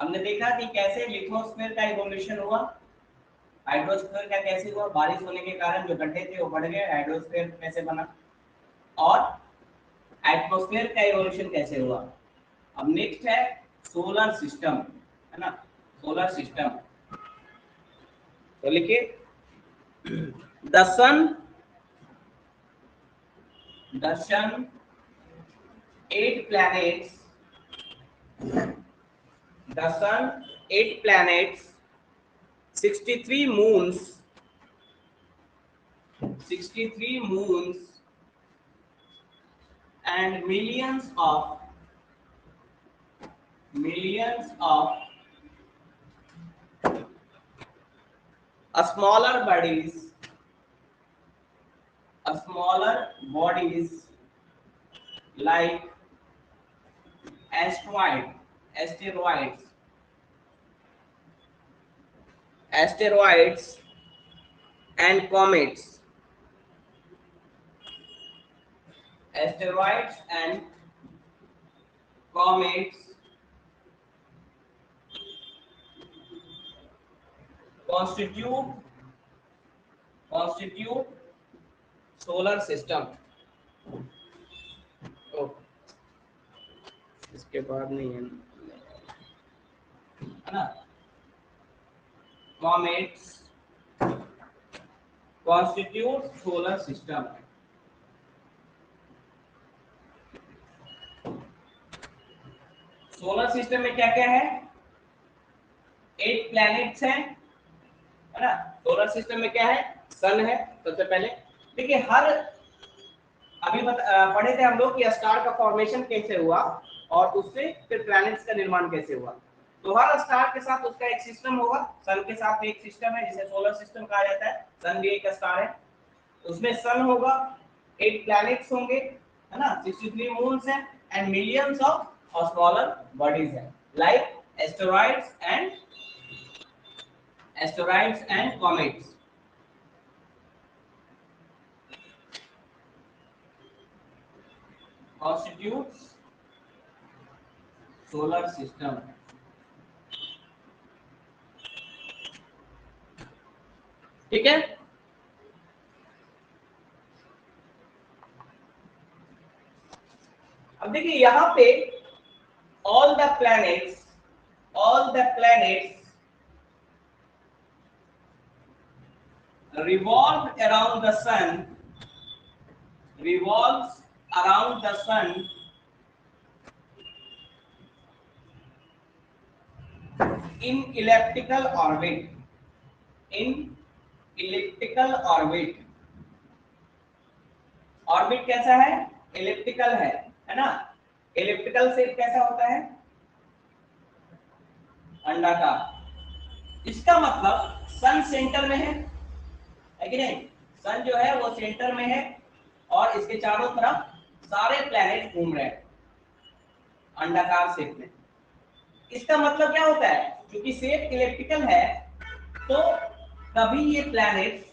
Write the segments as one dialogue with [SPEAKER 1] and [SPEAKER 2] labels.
[SPEAKER 1] हमने देखा कि कैसे लिथोस्फीयर का इवोल्यूशन हुआ, हाइड्रोस्फीयर का कैसे हुआ, बारिश होने के कारण जो गड्ढे थे वो बढ़ गए, हाइड्रोस्फीयर कैसे बना, और एटमॉस्फेयर का इवोल्यूशन कैसे हुआ। अब नेक्स्ट है सोलर सिस्टम, है ना, सोलर सिस्टम। तो लिखिए the sun 8 planets, the sun 8 planets, 63 moons, 63 moons, and millions of smaller bodies like asteroids, and comets, asteroids and comets constitute solar system। इसके बाद नहीं है ना, comets constitute solar system। Solar system में क्या क्या है, 8 प्लैनेट्स हैं, है ना। सोलर सिस्टम में क्या है, सन है सबसे पहले। देखिए हर अभी पढ़े थे हम लोग कि स्टार का फॉर्मेशन कैसे हुआ और उससे फिर प्लैनेट्स का निर्माण कैसे हुआ। तो हर स्टार के साथ उसका एक सिस्टम होगा, सन के साथ भी एक सिस्टम है जिसे सोलर सिस्टम कहा जाता है। सन भी एक स्टार है, उसमें सन होगा, 8 प्लैनेट्स होंगे, है ना, 63 मून्स हैं, and millions of smaller bodies हैं like asteroids and comets। constitutes solar system। ठीक है। अब देखिए यहां पे all the planets revolves around the sun in elliptical orbit, orbit कैसा है, एलिप्टिकल है ना। एलिप्टिकल शेप कैसा होता है, अंडाकार। इसका मतलब सन सेंटर में है कि नहीं, सन जो है वो सेंटर में है और इसके चारों तरफ सारे प्लैनेट घूम रहे हैं अंडाकार शेप में। इसका मतलब क्या होता है, क्योंकि शेप इलेक्ट्रिकल है तो कभी ये प्लैनेट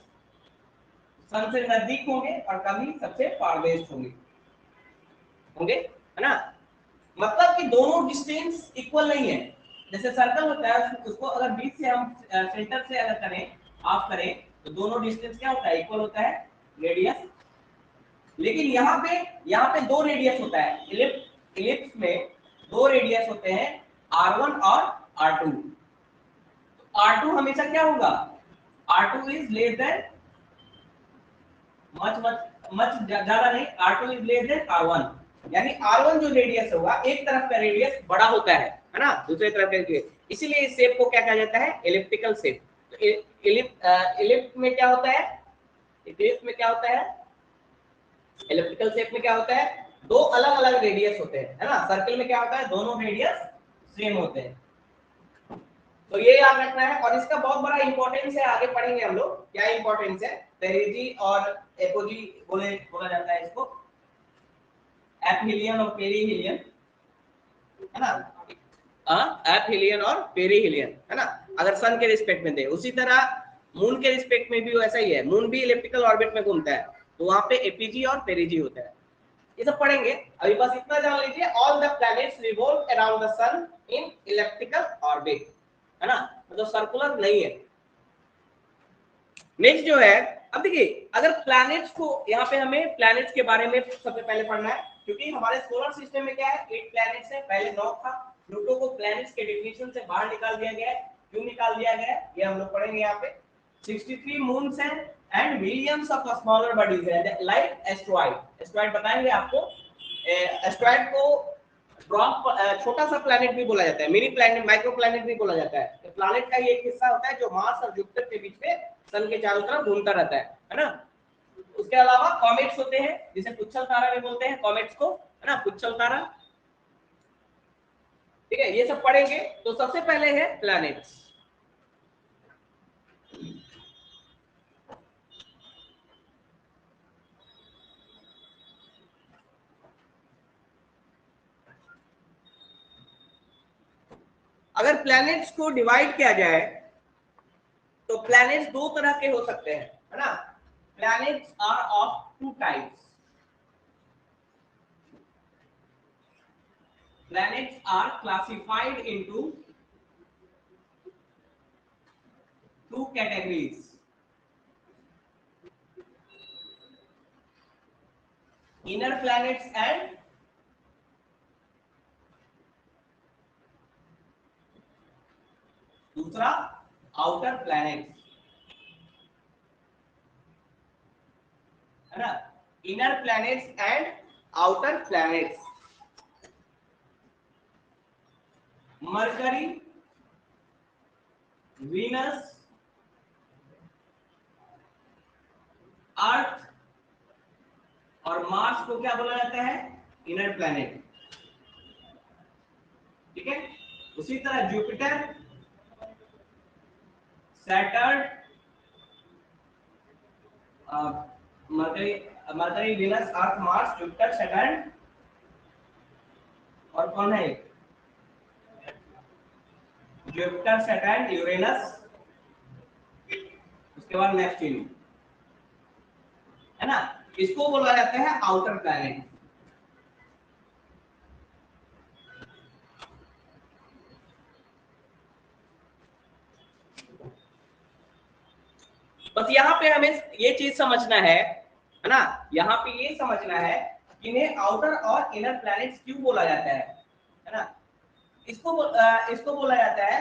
[SPEAKER 1] सन से नजदीक होंगे और कभी सबसे फारवेस्ट होंगे, है ना। मतलब कि दोनों डिस्टेंस इक्वल नहीं है। जैसे सर्कल होता है उसको अगर बीच से हम सेंटर से अगर करें, ऑफ करें, तो दोनों डिस्टेंस क्या होता है, इक्वल होता है, रेडियस। लेकिन यहाँ पे दो रेडियस होता है, इलिप्स में दो रेडियस होते हैं, R1 और R2। R2 हमेशा क्या होगा, R2 is less than much ज्यादा नहीं, R2 is less than R1। यानी R1 जो रेडियस होगा, एक तरफ का रेडियस बड़ा होता है ना, दूसरे तरफ का रेडियस। इसीलिए इस शेप को क्या कहा जाता है, एलिप्टिकल शेप। तो इलिप्स में क्या होता है, एलिप्टिकल शेप में क्या होता है, दो अलग अलग रेडियस होते हैं, है ना। सर्कल में क्या होता है, दोनों रेडियस सेम होते हैं। तो ये याद रखना है। और इसका बहुत बड़ा इंपॉर्टेंस है, आगे पढ़ेंगे हम लोग क्या इंपॉर्टेंस है। पेरिजी और एपोजी बोला जाता है इसको, एपहिलियन और पेरिहिलियन, है ना। एपहिलियन और पेरिहिलियन, है ना, अगर सन के रिस्पेक्ट में थे। उसी तरह मून के रिस्पेक्ट में भी वैसा ही है, मून भी इलिप्टिकल ऑर्बिट में घूमता है, तो वहां पे एपीजी और पेरिजी होता है। ये सब पढ़ेंगे, अभी बस इतना जान लीजिए, all the planets revolve around the sun in elliptical orbit, है ना, मतलब सर्कुलर नहीं है। नेक्स्ट जो है, अब देखिए अगर प्लैनेट्स को, यहाँ पे हमें प्लैनेट्स के बारे में सबसे पहले पढ़ना है, क्योंकि हमारे सोलर सिस्टम में क्या है, 8 प्लैनेट्स है, पहले 9 था, प्लूटो को प्लैनेट्स के डेफिनेशन से बाहर निकाल दिया गया है। क्यों निकाल दिया गया है ये हम लोग पढ़ेंगे यहाँ पे। 63 मून्स हैं and millions of smaller bodies है लाइक एस्ट्रॉइड। एस्ट्रॉइड बताएंगे आपको। एस्ट्रॉइड को ड्रॉप, छोटा सा प्लैनेट भी बोला जाता है, मिनी प्लैनेट, माइक्रो प्लैनेट भी बोला जाता है। तो प्लैनेट का ये एक हिस्सा होता है जो मार्स और जुपिटर के बीच में सन के चारों तरफ घूमता रहता है ना। उसके अलावा कॉमेट्स होते हैं, जिसे पुच्छल तारा भी बोलते हैं कॉमेट्स को, है ना, पुच्छल तारा। ठीक है, ये सब पढ़ेंगे। तो सबसे पहले है प्लैनेट्स। अगर प्लैनेट्स को डिवाइड किया जाए तो प्लैनेट्स दो तरह के हो सकते हैं, है ना। Planets are of two types. Planets are classified into two categories: inner planets and दूसरा outer planets, है ना। inner planets and outer planets. Mercury, Venus, Earth और मार्स को क्या बोला जाता है, इनर प्लैनेट। ठीक है, उसी तरह Jupiter, Saturn, Mercury, Mercury, Venus, Earth, Mars, Jupiter, Saturn और कौन है, जुपिटर, सैटर्न, यूरेनस, उसके बाद नेपच्यून, है ना। इसको बोला जाता है आउटर प्लैनेट। बस यहाँ पे हमें ये चीज समझना है ना, यहाँ पे ये समझना है कि इन्हें आउटर और इनर प्लैनेट्स क्यों बोला जाता है ना। इसको बोला जाता है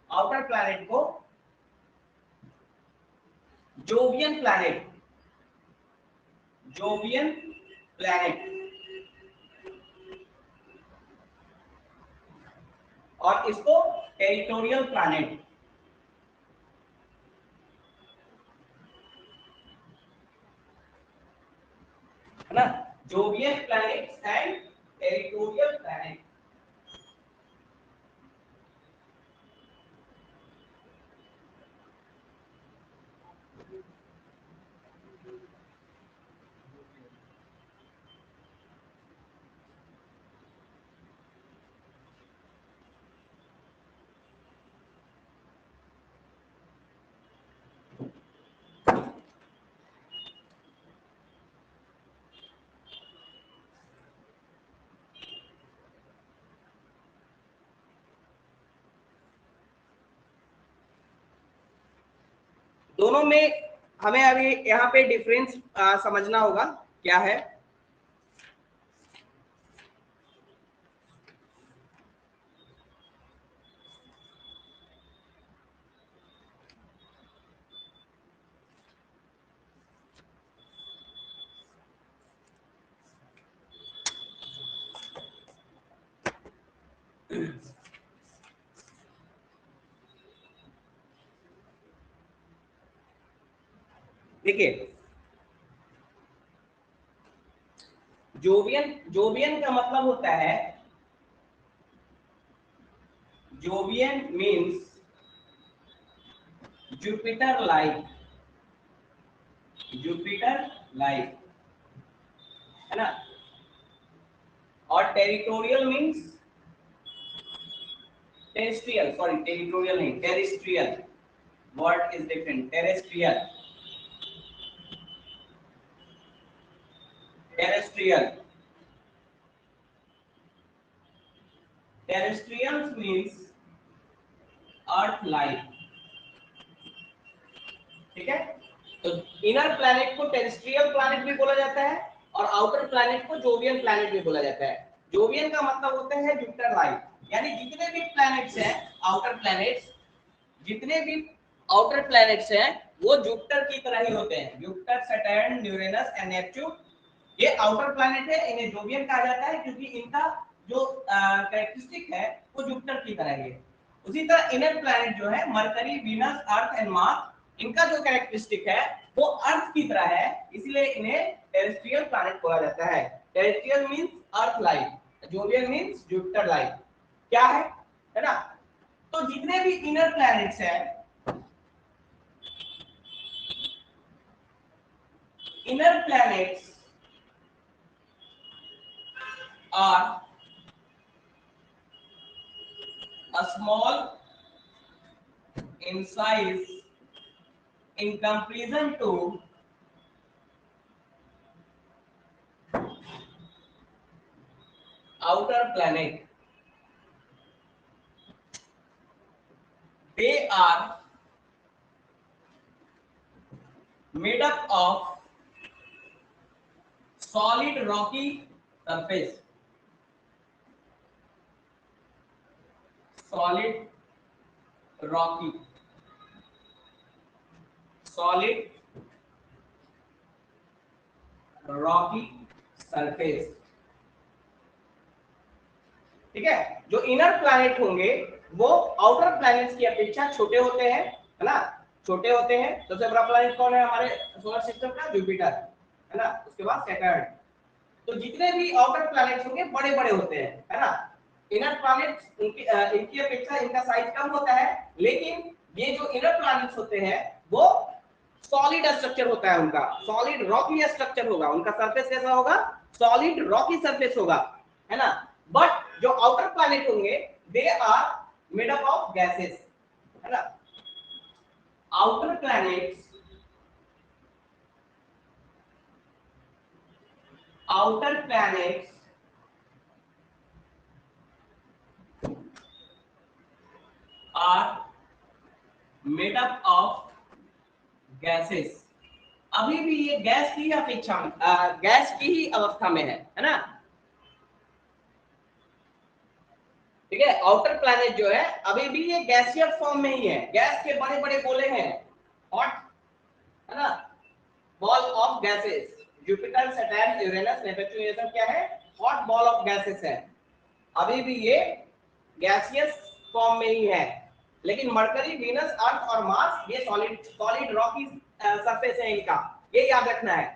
[SPEAKER 1] आउटर प्लैनेट को जोवियन प्लैनेट, जोवियन प्लैनेट, और इसको टेरिटोरियल प्लैनेट, है ना। Jovian planets and territorial planet. दोनों में हमें अभी यहाँ पे डिफरेंस समझना होगा क्या है। देखिए, जोवियन, जोवियन का मतलब होता है, Jovian means Jupiter like, Jupiter like, है ना। और territorial means terrestrial, sorry territorial नहीं, terrestrial, word is different, terrestrial, terrestrial. Terrestrials means earth life, ठीक है। तो इनर प्लैनेट को टेरेस्ट्रियल प्लैनेट भी बोला जाता है और आउटर प्लैनेट को जोवियन प्लैनेट भी बोला जाता है। जोवियन का मतलब होता है जुपिटर लाइक, यानी जितने भी प्लैनेट्स हैं आउटर प्लैनेट्स, जितने भी आउटर प्लैनेट्स हैं वो जुपिटर की तरह ही होते हैं। Jupiter, Saturn, Uranus and Neptune ये आउटर प्लैनेट है, इन्हें जोवियन कहा जाता है क्योंकि इनका जो कैरेक्टरिस्टिक है वो जुपिटर की तरह ही है। उसी तरह इनर प्लैनेट जो है mercury, Venus, earth and Mars, इनका जो कैरेक्टरिस्टिक है वो अर्थ की तरह है, इसलिए इन्हें टेरेस्ट्रियल प्लैनेट बोला जाता है। Terrestrial means earth like, Jovian means Jupiter like, क्या है ना। तो जितने भी इनर प्लैनेट्स हैं, inner planets are a small in size in comparison to outer planet. They are made up of solid rocky surface, solid rocky, solid rocky surface, ठीक है। जो इनर प्लैनेट होंगे वो आउटर प्लैनेट्स की अपेक्षा छोटे होते हैं, है ना, छोटे होते हैं। सबसे बड़ा प्लैनेट कौन है हमारे सोलर सिस्टम का? जुपिटर, है ना, उसके बाद सैटर्न। तो जितने भी आउटर प्लैनेट्स होंगे बड़े बड़े होते हैं, है ना। इनर प्लैनेट्स इनकी अपेक्षा इनका साइज कम होता है, लेकिन ये जो इनर प्लैनेट्स होते हैं वो सॉलिड स्ट्रक्चर होता है उनका, सॉलिड रॉकी स्ट्रक्चर होगा उनका, सरफेस कैसा होगा? सॉलिड रॉकी सरफेस होगा, है ना। बट जो आउटर प्लैनेट होंगे they are made up of gases, है ना। Outer planets, outer planets are made up of gases। अभी भी ये गैस की अपेक्षा गैस की ही अवस्था में है ना, ठीक है। आउटर प्लैनेट जो है अभी भी ये गैसियस फॉर्म में ही है, गैस के बड़े बड़े गोले हैं, हॉट, है ना, ball of gases. Jupiter, Saturn, Uranus, Neptune ये सब क्या है? हॉट बॉल ऑफ गैसेस है। अभी भी ये गैसियस फॉर्म में ही है, लेकिन मरकरी, वीनस, अर्थ और मार्स ये सॉलिड सॉलिड रॉकी सरफेस है इनका, ये याद रखना है।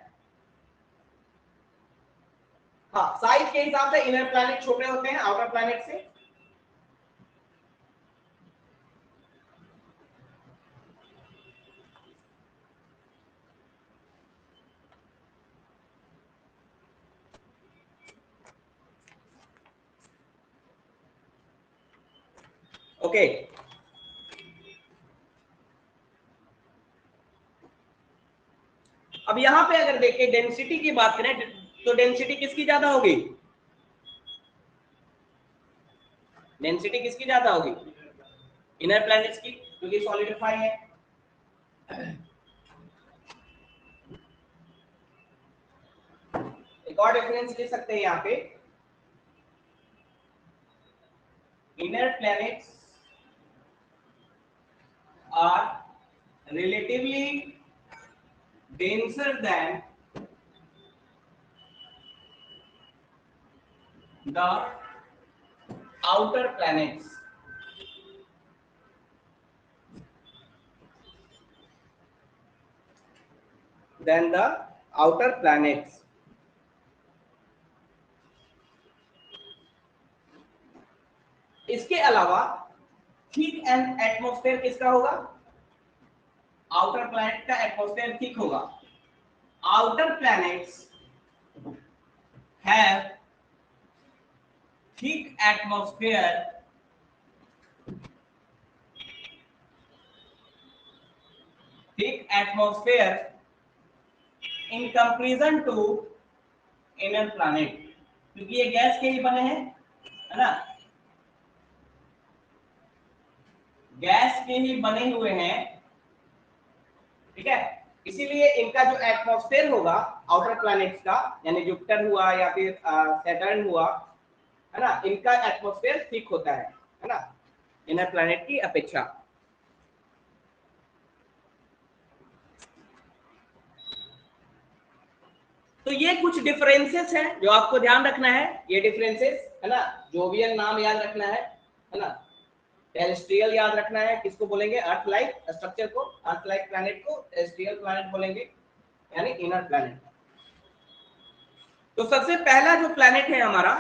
[SPEAKER 1] हाँ, साइज के हिसाब से इनर प्लैनेट छोटे होते हैं आउटर प्लैनेट से। ओके, अब यहां पे अगर देखें डेंसिटी की बात करें तो डेंसिटी किसकी ज्यादा होगी? डेंसिटी किसकी ज्यादा होगी? इनर प्लैनेट्स की, क्योंकि सॉलिडिफाई है। एक और डिफरेंस ले सकते हैं यहाँ पे, inner planets are relatively denser than the outer planets, than the outer planets। इसके अलावा थिक एंड एटमॉस्फेयर किसका होगा? आउटर प्लैनेट का एटमॉस्फेयर थिक होगा। Outer planets have thick atmosphere in comparison to inner planet, क्योंकि ये गैस के ही बने हैं, है ना। गैस के ही बने हुए हैं, ठीक है। इसीलिए इनका जो एटमॉस्फेयर होगा आउटर प्लैनेट्स का, यानी जुपिटर हुआ या फिर सैटर्न हुआ, है ना, इनका एटमॉस्फेयर थिक होता है ना, इनर प्लैनेट की अपेक्षा। तो ये कुछ डिफरेंसेस हैं जो आपको ध्यान रखना है, ये डिफरेंसेस, है ना। जोवियल नाम याद रखना है ना। टेरेस्ट्रियल याद रखना है, किसको बोलेंगे, अर्थ लाइक स्ट्रक्चर को, अर्थ लाइक प्लैनेट को टेरेस्ट्रियल प्लैनेट बोलेंगे, यानी इनर प्लैनेट। तो सबसे पहला जो प्लैनेट है हमारा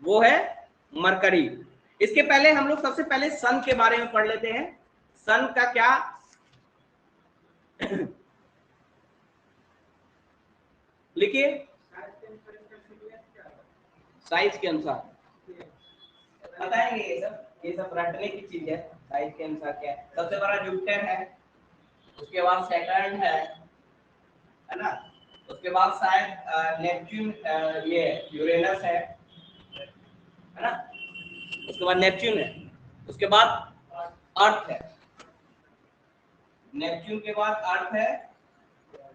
[SPEAKER 1] वो है मरकरी। इसके पहले हम लोग सबसे पहले सन के बारे में पढ़ लेते हैं। सन का क्या लिखिए, साइज के अनुसार बताएंगे, ये सब रटने की चीज है। साइज के अनुसार क्या है, सबसे बड़ा जुपिटर है, उसके बाद सैटर्न है ना, उसके बाद शायद नेपच्यून, ये यूरेनस है ना, उसके बाद नेपच्यून है, उसके बाद अर्थ है, नेपच्यून के बाद अर्थ है,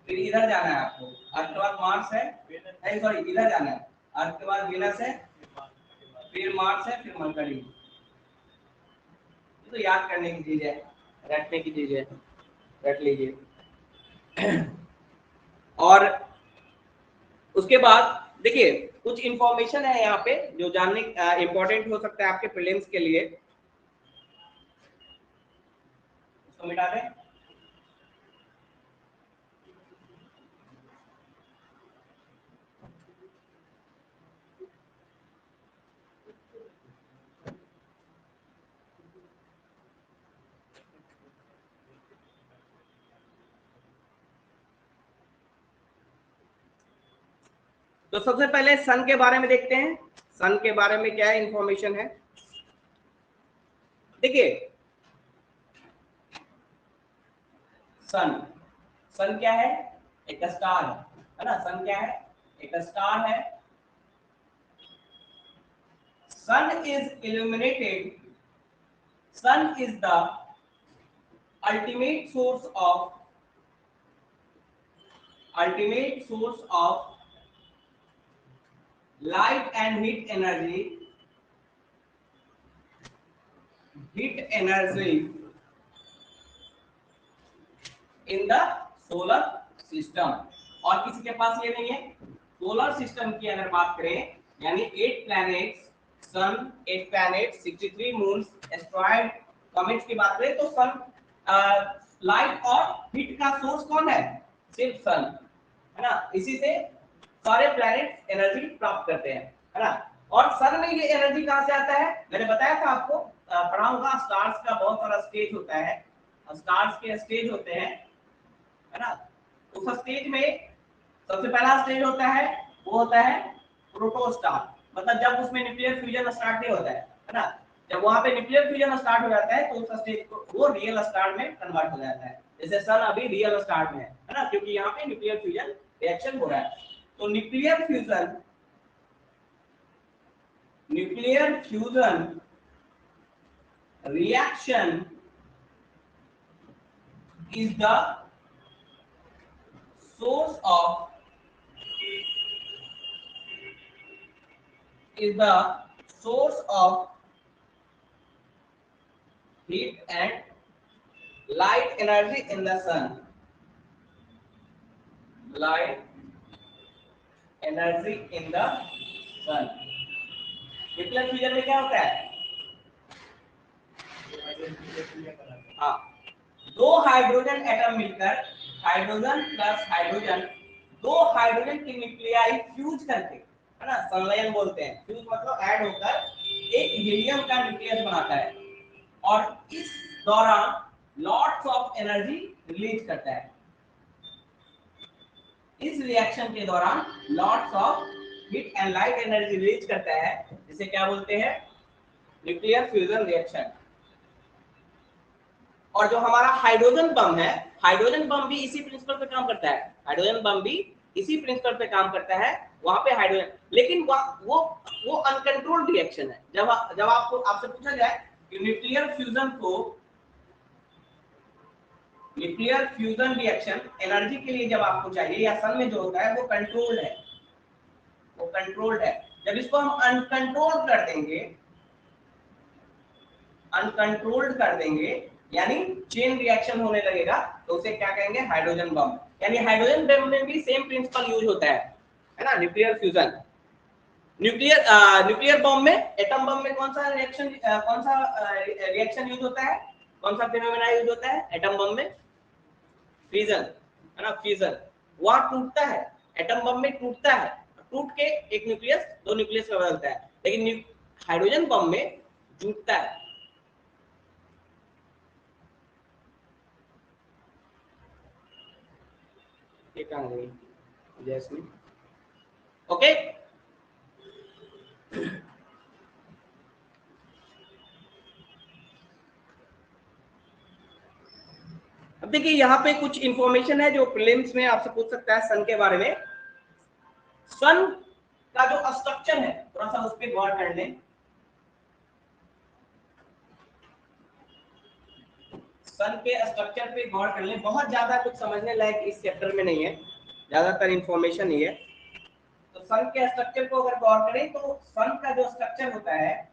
[SPEAKER 1] फिर इधर जाना है आपको, अर्थ के बाद मार्स है, नहीं सॉरी इधर जाना है, अर्थ के बाद वीनस है, फिर मार्स है, फिर मरकरी। तो याद करने की चीज है, रटने की चीज है, रट लीजिए। और उसके बाद देखिए कुछ इंफॉर्मेशन है यहाँ पे जो जानने इंपॉर्टेंट हो सकता है आपके प्रीलिम्स के लिए, उसको मिटा दें। तो सबसे पहले सन के बारे में देखते हैं, सन के बारे में क्या इंफॉर्मेशन है। देखिए सन, सन क्या है, एक स्टार है ना, सन क्या है, एक स्टार है। Sun is illuminated, sun is the ultimate source of light and heat energy in the solar system। और किसी के पास ये नहीं है। सोलर सिस्टम की अगर बात करें, यानी 8 प्लैनेट्स, सन, 8 प्लैनेट, 63 मून्स, एस्ट्रॉइड, कॉमेट्स की बात करें तो सन, लाइट और हीट का सोर्स कौन है, सिर्फ सन, है ना। इसी से सारे प्लैनेट एनर्जी प्राप्त करते हैं, है ना। और सन में ये एनर्जी कहां से आता है, मैंने बताया था आपको, पढ़ा होगा, स्टार्स का बहुत सारा स्टेज होता है, स्टार्स के स्टेज होते हैं, है ना। उस स्टेज में सबसे पहला स्टेज होता है, वो होता है प्रोटोस्टार, मतलब जब उसमें न्यूक्लियर फ्यूजन स्टार्ट नहीं होता है ना। जब वहां पे न्यूक्लियर फ्यूजन स्टार्ट हो जाता है तो उस स्टेज को वो रियल स्टार में कन्वर्ट हो जाता है। जैसे सन अभी रियल स्टार में है ना, क्योंकि यहाँ पे न्यूक्लियर फ्यूजन रिएक्शन हो रहा है। तो nuclear fusion reaction is the source of heat and light energy in the sun। light energy in the sun। Nuclear fusion में क्या होता है, हाँ, दो हाइड्रोजन एटम मिलकर, हाइड्रोजन प्लस हाइड्रोजन, दो हाइड्रोजन की न्यूक्लियाई फ्यूज करके, है ना, संलयन बोलते हैं, फ्यूज मतलब ऐड होकर एक हीलियम का न्यूक्लियस बनाता है, और इस दौरान लॉट्स ऑफ एनर्जी रिलीज करता है। इस रिएक्शन के दौरान lots of heat and light energy release करता है, जिसे क्या बोलते हैं, न्यूक्लियर फ्यूजन रिएक्शन। और जो हमारा हाइड्रोजन बम है, हाइड्रोजन बम भी इसी प्रिंसिपल पे काम करता है, हाइड्रोजन बम भी इसी प्रिंसिपल पे काम करता है। वहां पे हाइड्रोजन, लेकिन वो अनकंट्रोल्ड रिएक्शन है। जब आपको आपसे पूछा जाए कि न्यूक्लियर फ्यूजन रिएक्शन एनर्जी के लिए जब आपको चाहिए या सन में जो होता है वो कंट्रोल्ड है, जब इसको हम अनकंट्रोल्ड कर देंगे यानी चेन रिएक्शन होने लगेगा तो उसे क्या कहेंगे, हाइड्रोजन बम। यानी हाइड्रोजन बम में भी सेम प्रिंसिपल यूज होता है ना, न्यूक्लियर फ्यूजन। न्यूक्लियर बम में, एटम बम में कौन सा रिएक्शन यूज होता है, कौन सा फिनोमेना यूज होता है एटम बम में, फ्यूजन, है ना, फ्यूजन। वहां टूटता है, एटम बम में टूटता है, टूट के एक न्यूक्लियस दो न्यूक्लियस में बदलता है, लेकिन हाइड्रोजन बम में जुटता है। ये कहां गई जैस्मिन? ओके, अब देखिए यहाँ पे कुछ इंफॉर्मेशन है जो प्रीलिम्स में आपसे पूछ सकता है सन के बारे में। सन का जो स्ट्रक्चर है थोड़ा सा उस पर गौर कर लें। सन के स्ट्रक्चर पे गौर कर लें, बहुत ज्यादा कुछ समझने लायक इस चैप्टर में नहीं है, ज्यादातर इंफॉर्मेशन ही है। तो सन के स्ट्रक्चर को अगर गौर करें तो सन का जो स्ट्रक्चर होता है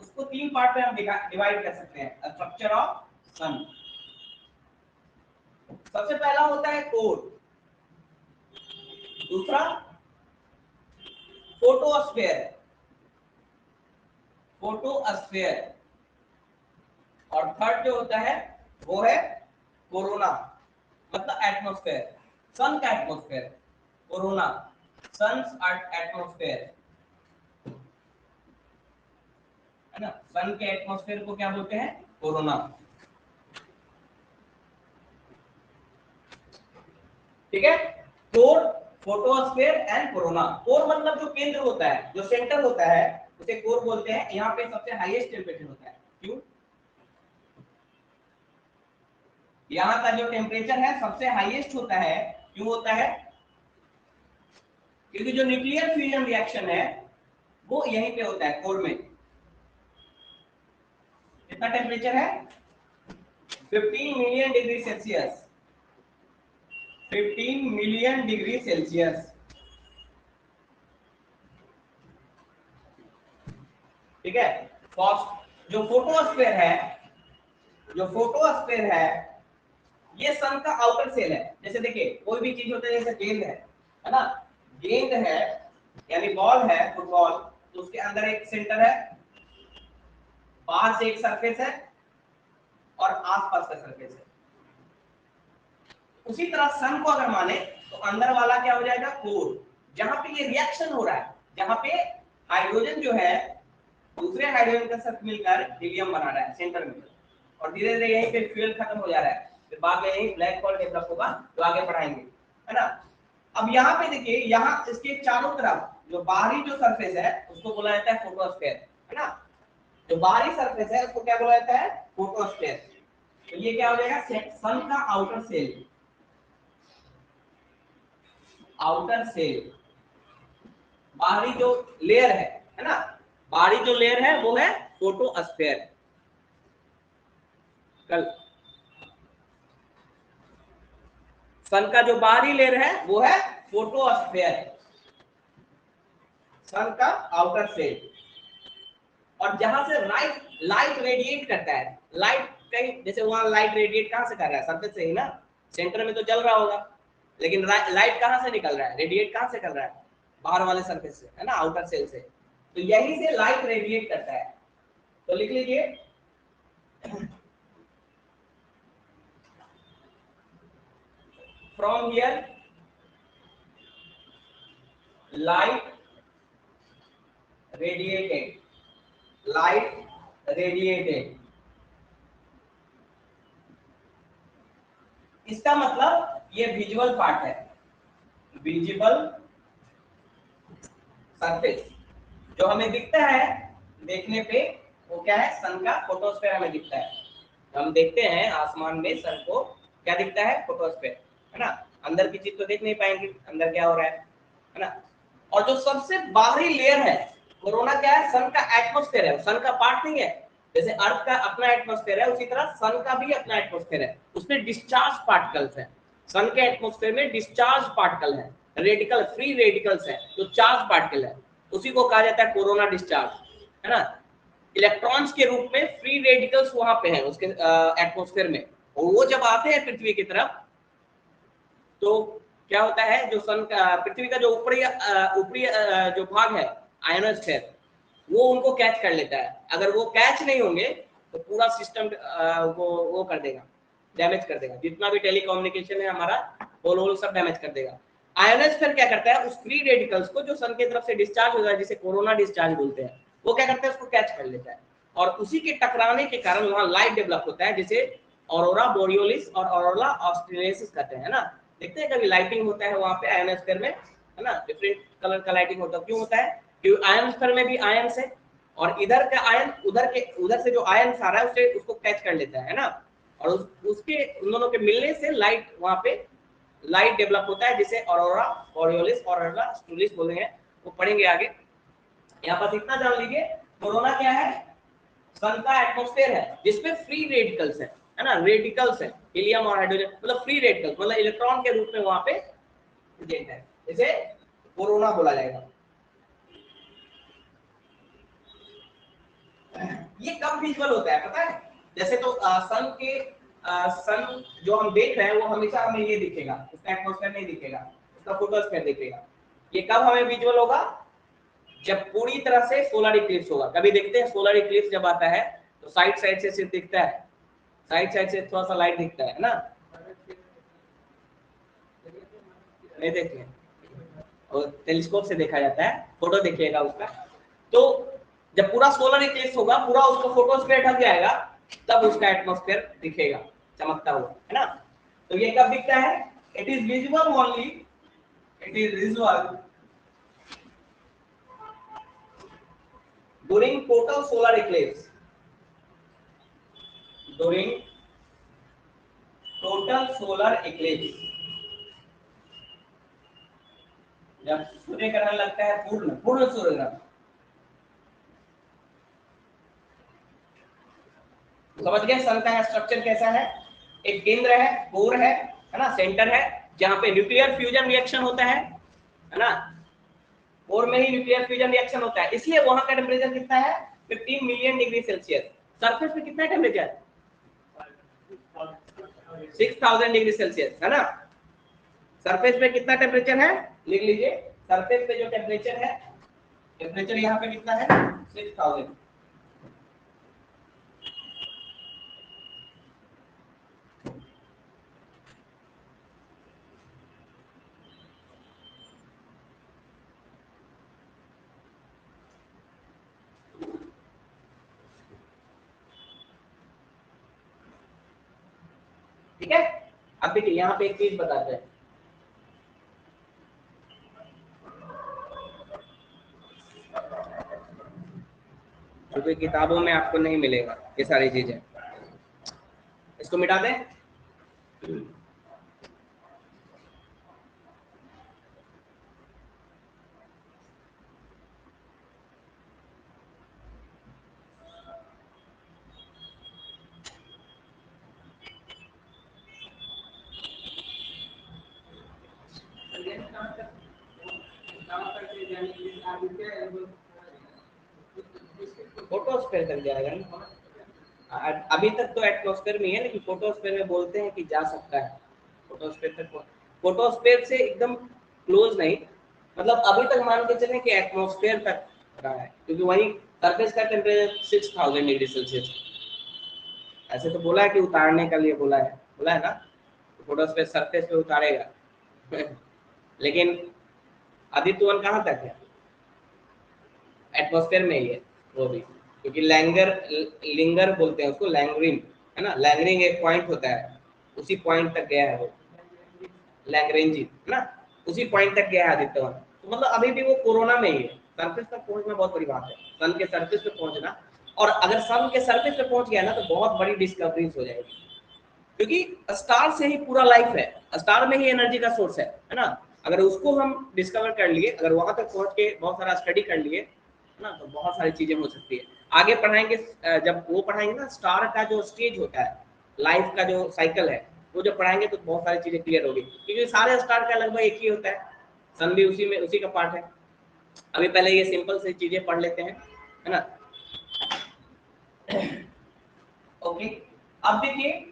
[SPEAKER 1] उसको तीन पार्ट में हम डिवाइड कर सकते हैं, स्ट्रक्चर ऑफ सन। सबसे पहला होता है कोर, दूसरा फोटोस्फेयर और थर्ड जो होता है वो है कोरोना, मतलब एटमॉस्फेयर, सन का एटमॉस्फेयर, कोरोना सन्स एटमॉस्फेयर, है ना। सन के एटमॉस्फेयर को क्या बोलते हैं, कोरोना। ठीक है, core, photosphere and corona. Core मतलब जो केंद्र होता है, जो सेंटर होता है उसे कोर बोलते हैं। यहाँ पे सबसे हाईएस्ट टेम्परेचर होता है, क्यों? यहाँ का जो टेम्परेचर है सबसे हाईएस्ट होता है, क्यों होता है? क्योंकि जो न्यूक्लियर फ्यूजन रिएक्शन है वो यहीं पे होता है, कोर में। कितना टेम्परेचर है? 15 million degree Celsius, 15 million degree Celsius. ठीक है, जो फोटोस्फेयर है ये सन का आउटर सेल है। जैसे देखिए कोई भी चीज होता है, जैसे गेंद है ना, गेंद है यानी बॉल है, फुटबॉल, तो उसके अंदर एक सेंटर है, बाहर से एक सरफेस है और आसपास का सरफेस है। उसी तरह सन को अगर माने तो अंदर वाला क्या हो जाएगा, कोर, जहां पे ये रिएक्शन हो रहा है, जहां पे हाइड्रोजन जो है दूसरे हाइड्रोजन के साथ मिलकर हीलियम बना रहा है सेंटर में, और धीरे धीरे यहीं पे फ्यूल खत्म हो जा रहा है, फिर बाद में यहीं ब्लैक होल डेवलप होगा जो आगे पढ़ाएंगे, है ना। अब यहाँ पे देखिए, यहाँ इसके चारों तरफ जो बाहरी जो सरफेस है उसको बोला जाता है फोटोस्फेयर, है ना। जो बाहरी सरफेस है उसको क्या बोला जाता है, फोटोस्फेयर। तो ये क्या हो जाएगा, सन का आउटर सेल, बाहरी जो लेयर है ना, बाहरी जो लेयर है वो है फोटोस्फेयर। कल सन का जो बाहरी लेयर है वो है फोटोस्फेयर, सन का आउटर सेल। और जहां से लाइट रेडिएट करता है, लाइट कहीं, जैसे वहां लाइट रेडिएट कहां से कर रहा है, सरफेस से ही ना, सेंटर में तो जल रहा होगा, लेकिन लाइट कहां से निकल रहा है, रेडिएट कहां से कर रहा है, बाहर वाले सरफेस से, है ना, आउटर सेल से। तो यहीं से लाइट रेडिएट करता है। तो लिख लीजिए, फ्रॉम हियर लाइट रेडिएटेड, इसका मतलब ये विजुअल पार्ट है, विजिबल सरफेस जो हमें दिखता है देखने पे, वो क्या है, सन का फोटोस्फेयर हमें दिखता है। हम देखते हैं आसमान में सन को, क्या दिखता है, फोटोस्फेयर, है ना। अंदर की चीज तो देख नहीं पाएंगे, अंदर क्या हो रहा है ना। और जो सबसे बाहरी लेयर है कोरोना, क्या है, सन का एटमॉस्फेयर है, सन का पार्ट नहीं है, जैसे अर्थ का अपना एटमॉस्फेयर है, उसी तरह सन का भी अपना एटमॉस्फेयर है, उसमें डिस्चार्ज पार्टिकल्स है। सन के एटमॉस्फेयर में डिस्चार्ज पार्टिकल है, रेडिकल फ्री रेडिकल्स है, जो चार्ज पार्टिकल है, उसी को कहा जाता है कोरोना डिस्चार्ज, है ना। इलेक्ट्रॉन्स के रूप में फ्री रेडिकल्स वहां पे हैं उसके एटमॉस्फेयर में, और वो जब आते हैं पृथ्वी की तरफ तो क्या होता है, जो सन का पृथ्वी का जो ऊपरी ऊपरी जो भाग है आयोनोस्फीयर, वो उनको कैच कर लेता है। अगर वो कैच नहीं होंगे तो पूरा सिस्टम वो कर देगा, डैमेज कर देगा, जितना भी टेलीकम्युनिकेशन है हमारा होल सब डैमेज कर देगा। आयोनोस्फीयर क्या करता है, उस फ्री रेडिकल्स को जो सन की तरफ से डिस्चार्ज होता है, जिसे कोरोना डिस्चार्ज बोलते हैं, वो क्या करता है, उसको कैच कर लेता है, और उसी के टकराने के कारण वहां लाइट डेवलप होता है, जिसे ऑरोरा बोरियोलिस और ऑरोरा ऑस्ट्रेलियस कहते हैं, ना। देखते हैं कभी लाइटिंग होता है वहां पे आयोनोस्फीयर में, है ना, डिफरेंट कलर का लाइटिंग होता है। क्यों होता है, क्योंकि आयोनोस्फीयर में भी आयन्स है, और इधर का आयन उधर से जो आयन आ रहा है उसे उसको कैच कर लेता है ना, और उसके उन दोनों के मिलने से लाइट वहां पे लाइट डेवलप होता है, जिसे ऑरोरा बोरियोलिस और ऑरोरा ऑस्ट्रेलिस बोलते हैं, वो पढ़ेंगे आगे। यहाँ पर इतना जान लीजिए, कोरोना क्या है, सन का एटमॉस्फेयर है जिसमें फ्री रेडिकल्स है ना, रेडिकल्स है, हीलियम और हाइड्रोजन, मतलब फ्री रेडिकल्स, मतलब इलेक्ट्रॉन के रूप में वहां पे प्रेजेंट है, इसे कोरोना बोला जाएगा। ये कब विजुअल होता है पता है, जैसे तो सन जो हम देख रहे हैं वो हमेशा हमें ये दिखेगा, उसका एटमॉस्फेयर नहीं दिखेगा, उसका फोटोस्फीयर दिखेगा। ये कब हमें विजुअल होगा, जब पूरी तरह से सोलर इक्लिप्स होगा। कभी देखते हैं सोलर इक्लिप्स जब आता है तो साइड साइड से सिर्फ दिखता है, साइड से थोड़ा सा लाइट दिखता है ना, नहीं देखते हैं, और टेलीस्कोप से देखा जाता है, फोटो देखिएगा उसका। तो जब पूरा सोलर इक्लिप्स होगा, पूरा उसका फोटोस्फीयर ढक जाएगा, तब उसका एटमॉस्फेयर दिखेगा चमकता हुआ, है ना। तो ये कब दिखता है, it is visible only, it is visual during total solar eclipse, during total solar eclipse, जब सूर्य ग्रहण लगता है, पूर्ण पूर्ण सूर्य ग्रहण। समझ गए सन का स्ट्रक्चर कैसा है, एक केंद्र है, कोर है ना, सेंटर है, जहां पे न्यूक्लियर फ्यूजन रिएक्शन होता है ना, कोर में ही न्यूक्लियर फ्यूजन रिएक्शन होता है, इसलिए वहां का टेम्परेचर कितना है, 15 मिलियन डिग्री सेल्सियस। सरफेस पे कितना टेम्परेचर, 6000 डिग्री सेल्सियस, है ना। सरफेस पे कितना टेम्परेचर है, लिख लीजिए, सरफेस पे जो टेम्परेचर है, टेम्परेचर यहाँ पे कितना है, 6000। ठीक है। अब देखिए यहाँ पे एक चीज बताते हैं, क्योंकि किताबों में आपको नहीं मिलेगा ये सारी चीजें, इसको मिटा दें। फोटोस्फीयर तक जाएगा ना, अभी तक तो एटमॉस्फेयर में है, लेकिन फोटोस्फीयर में बोलते हैं कि जा सकता है फोटोस्फीयर तक। फोटोस्फीयर से एकदम क्लोज नहीं, मतलब अभी तक मान के चलें कि एटमॉस्फेयर तक रहा है, क्योंकि वही सरफेस का टेम्परेचर 6000 डिग्री सेल्सियस। ऐसे तो बोला है कि उतारने का लिए बोला है ना, फोटोस्फीयर सरफेस पे उतारेगा लेकिन आदित्य वन कहाँ तक है, एटमॉस्फेयर में ही है वो भी, क्योंकि लिंगर बोलते हैं उसको, लैंगरिंग, है ना, लैंगरिंग एक पॉइंट होता है, उसी पॉइंट तक गया है वो, लैंग्रेंजी, है ना, उसी पॉइंट तक गया है आदित्य वन। तो मतलब अभी भी वो कोरोना में ही है, सरफेस तक पहुंचना बहुत बड़ी बात है, सन के सरफेस पे पहुंचना। और अगर सन के सरफेस पे पहुंच गया ना तो बहुत बड़ी डिस्कवरीज हो जाएगी, क्योंकि स्टार से ही पूरा लाइफ है, स्टार में ही एनर्जी का सोर्स है ना। अगर उसको हम डिस्कवर कर लिए, अगर वहां तक पहुंच के बहुत सारा स्टडी कर लिए, है ना, तो बहुत सारी चीजें हो सकती है। आगे पढ़ाएंगे, जब वो पढ़ाएंगे ना स्टार का जो स्टेज होता है, लाइफ का जो साइकिल है, वो जब पढ़ाएंगे तो बहुत सारी चीजें क्लियर होगी, क्योंकि सारे स्टार का लगभग एक ही होता है, सन भी उसी में उसी का पार्ट है। अभी पहले ये सिंपल से चीजें पढ़ लेते हैं, है ना। ओके, अब देखिए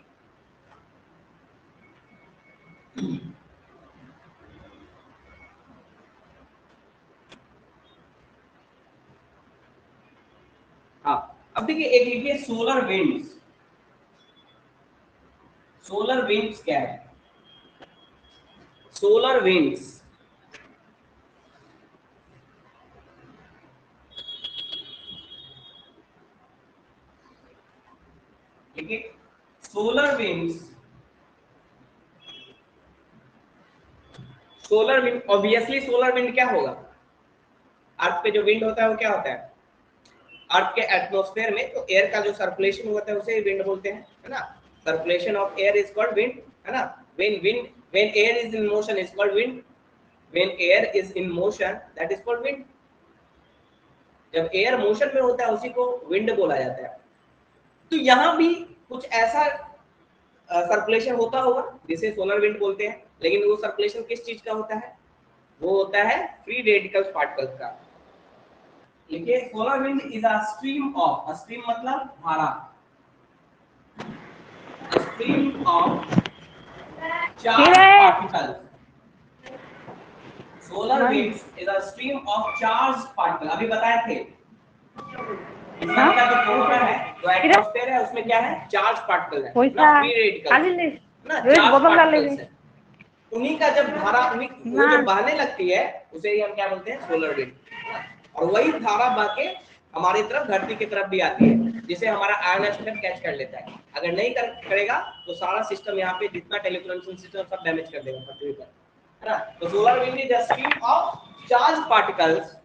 [SPEAKER 1] हाँ, अब देखिए एक लिखिए सोलर विंड्स। सोलर विंड्स क्या है? सोलर विंड्स ठीक है, solar winds, solar wind obviously solar wind क्या होगा? अर्थ पे जो विंड होता है वो क्या होता है? अर्थ के एटमॉस्फेयर में तो एयर का जो सर्कुलेशन होता है उसे विंड बोलते हैं, है ना। Circulation of air is called wind, है ना। When air is in motion is called wind, when air is in motion that is called wind. जब एयर मोशन में होता है उसी को विंड बोला जाता है। तो यहाँ भी कुछ ऐसा सर्कुलेशन होता होगा जिसे सोलर विंड बोलते हैं, लेकिन वो सर्कुलेशन किस चीज का होता है? वो होता है फ्री रेडिकल्स पार्टिकल्स का। देखिए solar wind is a stream of, a stream मतलब धारा, a stream of charged particles. Solar winds is a stream of charged particles. अभी बताए थे सन का जो कोरोना है, जो एटमॉस्फेयर है, उसमें क्या है? चार्ज पार्टिकल है ना, फ्री रेडिकल्स ना, चार्ज पार्टिकल्स है। उन्हीं का जब धारा वो जब बहने लगती है उसे ही हम क्या बोलते हैं? Solar wind. और वही धारा बह के हमारी तरफ धरती की तरफ भी आती है, जिसे हमारा आयोनोस्फीयर कैच कर लेता है। अगर नहीं करेगा तो सारा सिस्टम यहाँ पे जितना टेलीकम्युनिकेशन सिस्टम सब डैमेज कर देगा पृथ्वी पर, है ना। तो solar wind is a stream of charge particles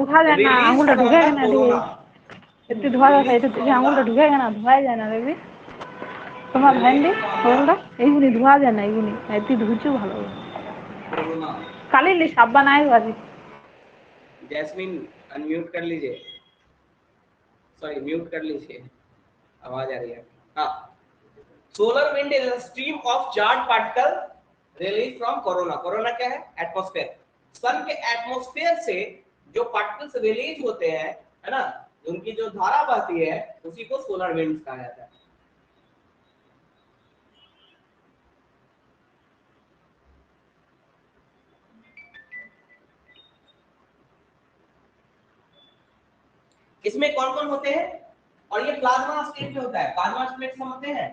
[SPEAKER 2] उठा देना आंगुलটা ঢুকে না রে একটু ধোয়া যায় একটু আঙুলটা ঢুকে না ধোয়া যায় না রে তোমার ভেন্ডি আঙুলটা এইগুলি ধোয়া যায় না, এইগুলি একটু ধুচু ভালো কালি লি সাবান আই বাজি।
[SPEAKER 1] जैस्मिन अनम्यूट कर लीजिए, सॉरी म्यूट कर लीजिए, आवाज आ रही है। हाँ, solar wind is a stream of charge particle release from corona. Corona क्या है? एटमॉस्फेयर। सन के एटमॉस्फेयर से जो पार्टिकल्स रिलीज होते हैं, है ना, उनकी जो धारा बहती है उसी को सोलर विंड्स कहा जाता है। इसमें कौन कौन होते हैं? और ये प्लाज्मा स्टेट में होता है। प्लाज्मा स्टेट समझते हैं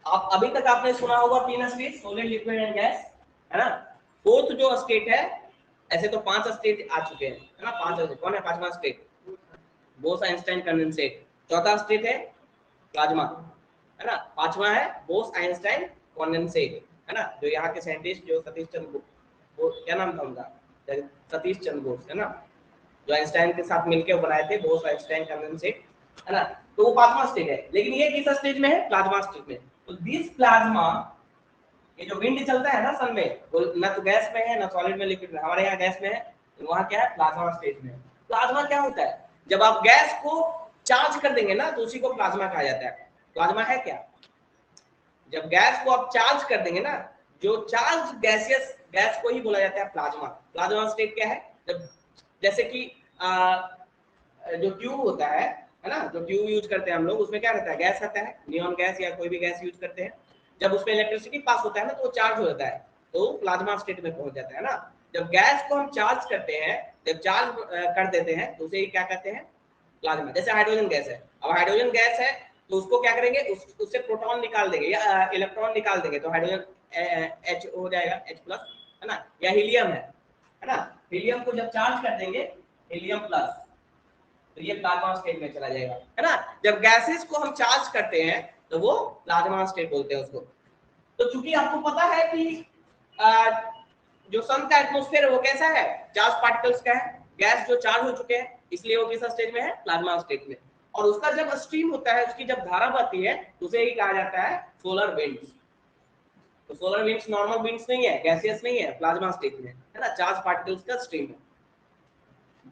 [SPEAKER 1] आप? अभी तक आपने सुना होगा तीन state, solid, liquid and gas, है ना। फोर्थ जो स्टेट है, ऐसे तो 5 स्टेट आ चुके हैं, है ना। 5 स्टेट कौन है? पांचवा स्टेट बोस आइंस्टाइन कंडेंसेट। चौथा स्टेट है प्लाज्मा, है ना। पांचवा है बोस आइंस्टाइन कंडेंसेट, है ना। जो यहाँ के साइंटिस्ट जो सतीश चंद्र बोस, क्या नाम था उनका? सतीश चंद्र बोस, है ना, जो आइंस्टाइन के साथ मिलकर बनाए थे बोस आइंस्टाइन कंडेंसेट, है ना। तो वो पांचवा स्टेज है। लेकिन ये किस स्टेज में है? प्लाज्मा स्टेज में। तो दिस प्लाज्मा, ये जो विंड चलता है ना सन में, वो ना तो गैस में है ना सॉलिड में, लिक्विड में। हमारे यहाँ गैस में है, तो वहाँ क्या है? प्लाज्मा स्टेज में। प्लाज्मा क्या होता है? जब आप गैस को चार्ज कर देंगे ना तो उसी को प्लाज्मा कहा जाता है। प्लाज्मा है क्या? जब गैस को आप चार्ज कर देंगे ना, जो चार्ज गैसियस गैस को ही बोला जाता है प्लाज्मा। प्लाज्मा स्टेट क्या है? जब जैसे कि जो ट्यूब होता है ना, जो ट्यूब यूज करते हैं हम लोग, उसमें क्या रहता है? गैस रहता है, नियॉन गैस या कोई भी गैस यूज करते हैं। जब उसमें इलेक्ट्रिसिटी पास होता है ना तो वो चार्ज हो जाता है, तो प्लाज्मा स्टेट में पहुंच जाता है ना। जब गैस को हम चार्ज करते हैं, जब चार्ज कर देते हैं तो उसे ही क्या कहते हैं? प्लाज्मा। जैसे हाइड्रोजन गैस है, अब हाइड्रोजन गैस है तो उसको क्या करेंगे? उससे प्रोटॉन निकाल देंगे या इलेक्ट्रॉन निकाल देंगे, तो हाइड्रोजन H हो जाएगा, H+, है ना। या हीलियम है ना, हीलियम को जब चार्ज कर देंगे हीलियम प्लस, तो ये प्लाज्मा स्टेट में चला जाएगा, है ना। जब गैसेस को हम चार्ज करते हैं तो वो प्लाज्मा स्टेट बोलते हैं उसको। तो चूंकि आपको पता है कि जो सन का एटमॉस्फेयर है वो कैसा है? चार्ज पार्टिकल्स का है। गैस जो चार्ज हो चुके हैं, इसलिए वो किस स्टेज में है? प्लाज्मा स्टेट में। और उसका जब स्ट्रीम होता है, उसकी जब धारा बहती है, उसे ही कहा जाता है सोलर विंड्स। तो सोलर विंड्स नॉर्मल विंड्स नहीं है, गैसियस नहीं है, प्लाज्मा स्टेट में है ना, चार्ज पार्टिकल्स का स्ट्रीम है।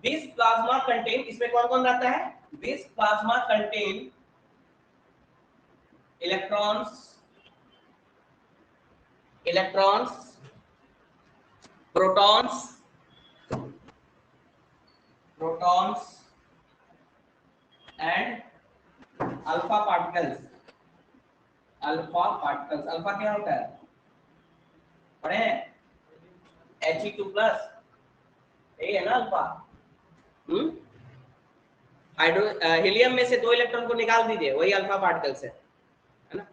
[SPEAKER 1] दिस प्लाज्मा कंटेन, इसमें कौन कौन रहता है? This plasma contain electrons, protons and alpha particles. Alpha क्या होता है, पढ़े हैं? He2+, यही है ना अल्फा। हीलियम में से 2 इलेक्ट्रॉन को निकाल दीजिए, वही अल्फा पार्टिकल्स है ना।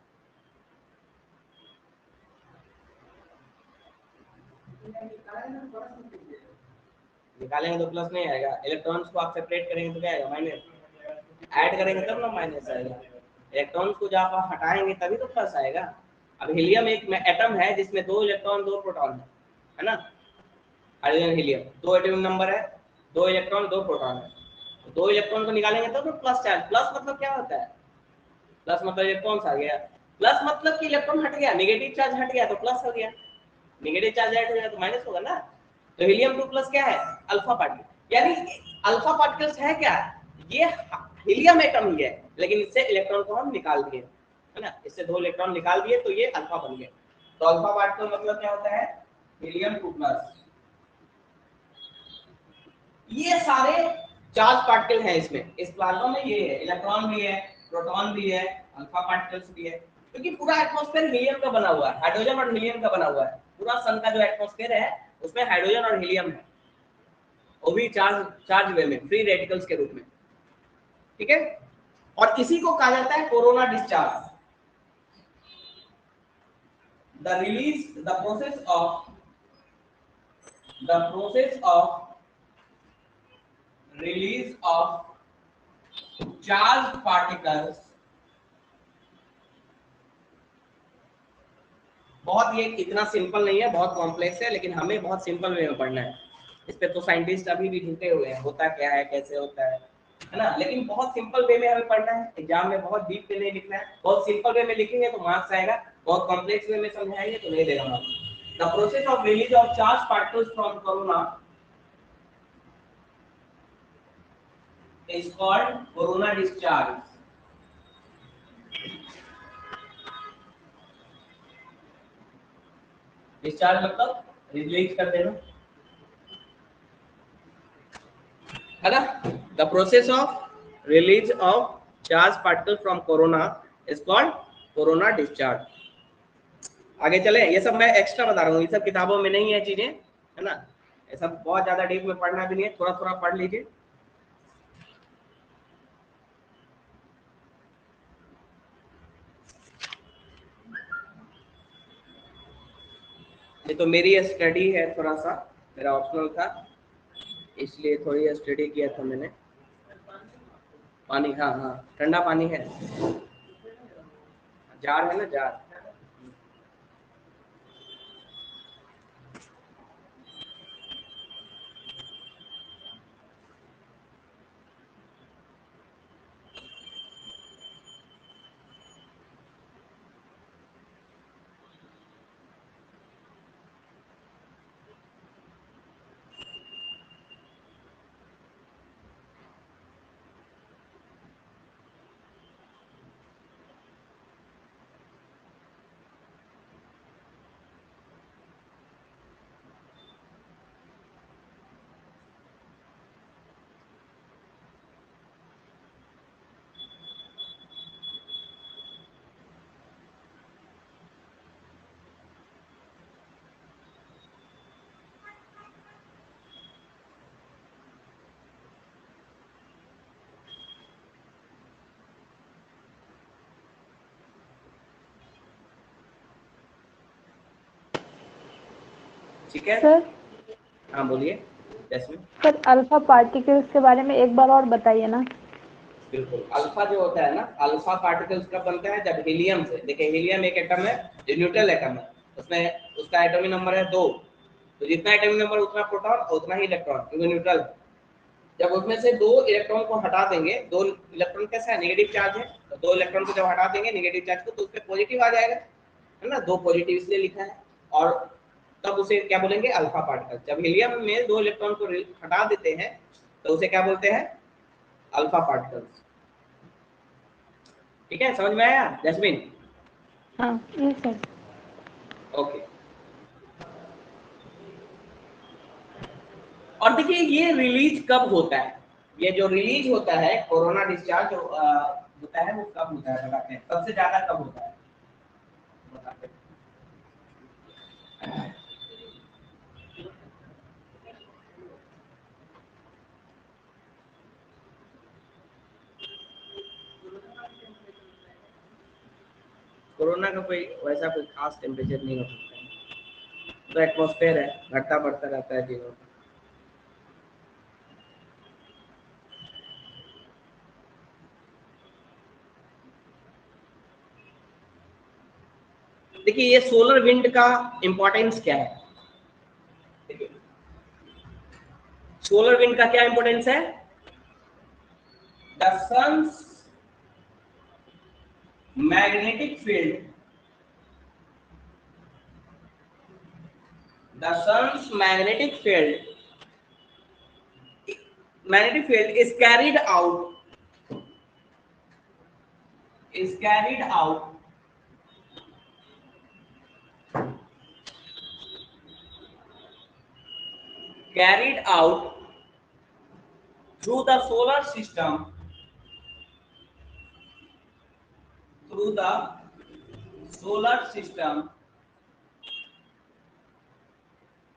[SPEAKER 1] निकालेंगे तो प्लस नहीं आएगा, इलेक्ट्रॉन्स को आप सेपरेट करेंगे तो क्या आएगा? माइनस। ऐड करेंगे तब ना माइनस आएगा, इलेक्ट्रॉन्स को जब आप हटाएंगे तभी तो प्लस आएगा। अब हीलियम एक एटम है जिसमें 2 इलेक्ट्रॉन 2 प्रोटॉन है ना, हाइड्रोजन हीलियम 2 एटॉमिक नंबर है, 2 इलेक्ट्रॉन 2 प्रोटॉन है, तो 2 इलेक्ट्रॉन को निकालेंगे तब तो प्लस चार्ज। प्लस मतलब क्या होता है? प्लस मतलब इलेक्ट्रॉन्स आ गया, प्लस मतलब कि इलेक्ट्रॉन हट गया, नेगेटिव चार्ज हट गया तो प्लस हो गया, नेगेटिव चार्ज ऐड हो गया तो माइनस होगा ना। तो हीलियम 2+ क्या है? Alpha particle. यानी अल्फा पार्टिकल्स है क्या? ये हीलियम एटम ही है, लेकिन इससे इलेक्ट्रॉन को हम निकाल दिए है ना, इससे 2 इलेक्ट्रॉन निकाल दिए तो ये अल्फा बन गया। तो अल्फा पार्टिकल मतलब क्या होता है? हीलियम 2+। ये सारे चार्ज पार्टिकल हैं इसमें, इस प्लाज्मा में ये है, इलेक्ट्रॉन भी है, प्रोटॉन भी है, अल्फा पार्टिकल्स भी है, क्योंकि पूरा एटमॉस्फेयर हीलियम का बना हुआ है, हाइड्रोजन और हीलियम का बना हुआ है। पूरा सन का जो एटमॉस्फेयर है उसमें हाइड्रोजन और हीलियम है, वो भी चार्ज वे में, फ्री रेडिकल्स के रूप में, ठीक है। और इसी को कहा जाता है corona discharge. The process of release of charged particles, बहुत ये इतना सिंपल नहीं है, बहुत कॉम्प्लेक्स है, लेकिन हमें बहुत सिंपल वे में पढ़ना है। इस पे तो साइंटिस्ट अभी भी ढूंढते हुए हैं, होता क्या है, कैसे होता है ना, लेकिन बहुत सिंपल वे में हमें पढ़ना है। एग्जाम में बहुत डीप में नहीं लिखना है, बहुत सिंपल वे में लिखेंगे तो मार्क्स आएगा, बहुत कॉम्प्लेक्स वे में समझाएंगे तो नहीं देगा marks. The process of release of charge particles from corona is called corona discharge. Discharge मतलब रिलीज कर देना है ना। The process of release of charge particle from corona is called corona discharge. आगे चले, ये सब मैं एक्स्ट्रा बता रहा हूँ, ये सब किताबों में नहीं है चीजें, है ना, ये सब बहुत ज्यादा डीप में पढ़ना भी नहीं है, थोड़ा थोड़ा पढ़ लीजिए। ये तो मेरी स्टडी है, थोड़ा सा मेरा ऑप्शनल था, इसलिए थोड़ी स्टडी किया था मैंने। पानी, हाँ हाँ ठंडा पानी है, जार है ना, जार। ठीक है
[SPEAKER 2] सर।
[SPEAKER 1] हाँ बोलिए जैस्मिन।
[SPEAKER 2] सर अल्फा पार्टिकल्स के बारे में एक बार और बताइए ना।
[SPEAKER 1] बिल्कुल, अल्फा जो होता है ना, अल्फा पार्टिकल्स कब बनता है? जब हीलियम से, देखिए हीलियम एक एटम है जो न्यूट्रल एटम है, उसमें उसका एटॉमिक नंबर है 2, तो जितना एटॉमिक नंबर उतना प्रोटॉन उतना ही इलेक्ट्रॉन, क्योंकि न्यूट्रल है। जब उसमें से 2 इलेक्ट्रॉन को हटा देंगे, 2 इलेक्ट्रॉन कैसा है, नेगेटिव चार्ज है, तो 2 इलेक्ट्रॉन को जब हटा देंगे नेगेटिव चार्ज को, तो उसमें पॉजिटिव आ जाएगा, है ना, 2 पॉजिटिव इसलिए लिखा है। और तब उसे क्या बोलेंगे, अल्फा पार्टिकल। जब हीलियम में 2 इलेक्ट्रॉन को हटा देते हैं तो उसे क्या बोलते हैं, अल्फा पार्टिकल्स। ठीक है, समझ में आया जैस्मिन?
[SPEAKER 2] हाँ यस सर।
[SPEAKER 1] ओके। और देखिए ये रिलीज कब होता है, ये जो रिलीज होता है कोरोना डिस्चार्ज जो होता है वो कब होता है बताते हैं, सबसे ज्यादा कब होता है बताते हैं। कोरोना का कोई वैसा कोई खास टेम्परेचर नहीं हो सकता है, तो एटमॉस्फेयर है, घटता बढ़ता रहता है दिनों में। देखिए ये सोलर विंड का इंपॉर्टेंस क्या है, देखिए सोलर विंड का क्या इंपॉर्टेंस है, the sun's magnetic field, the sun's magnetic field is carried out through the solar system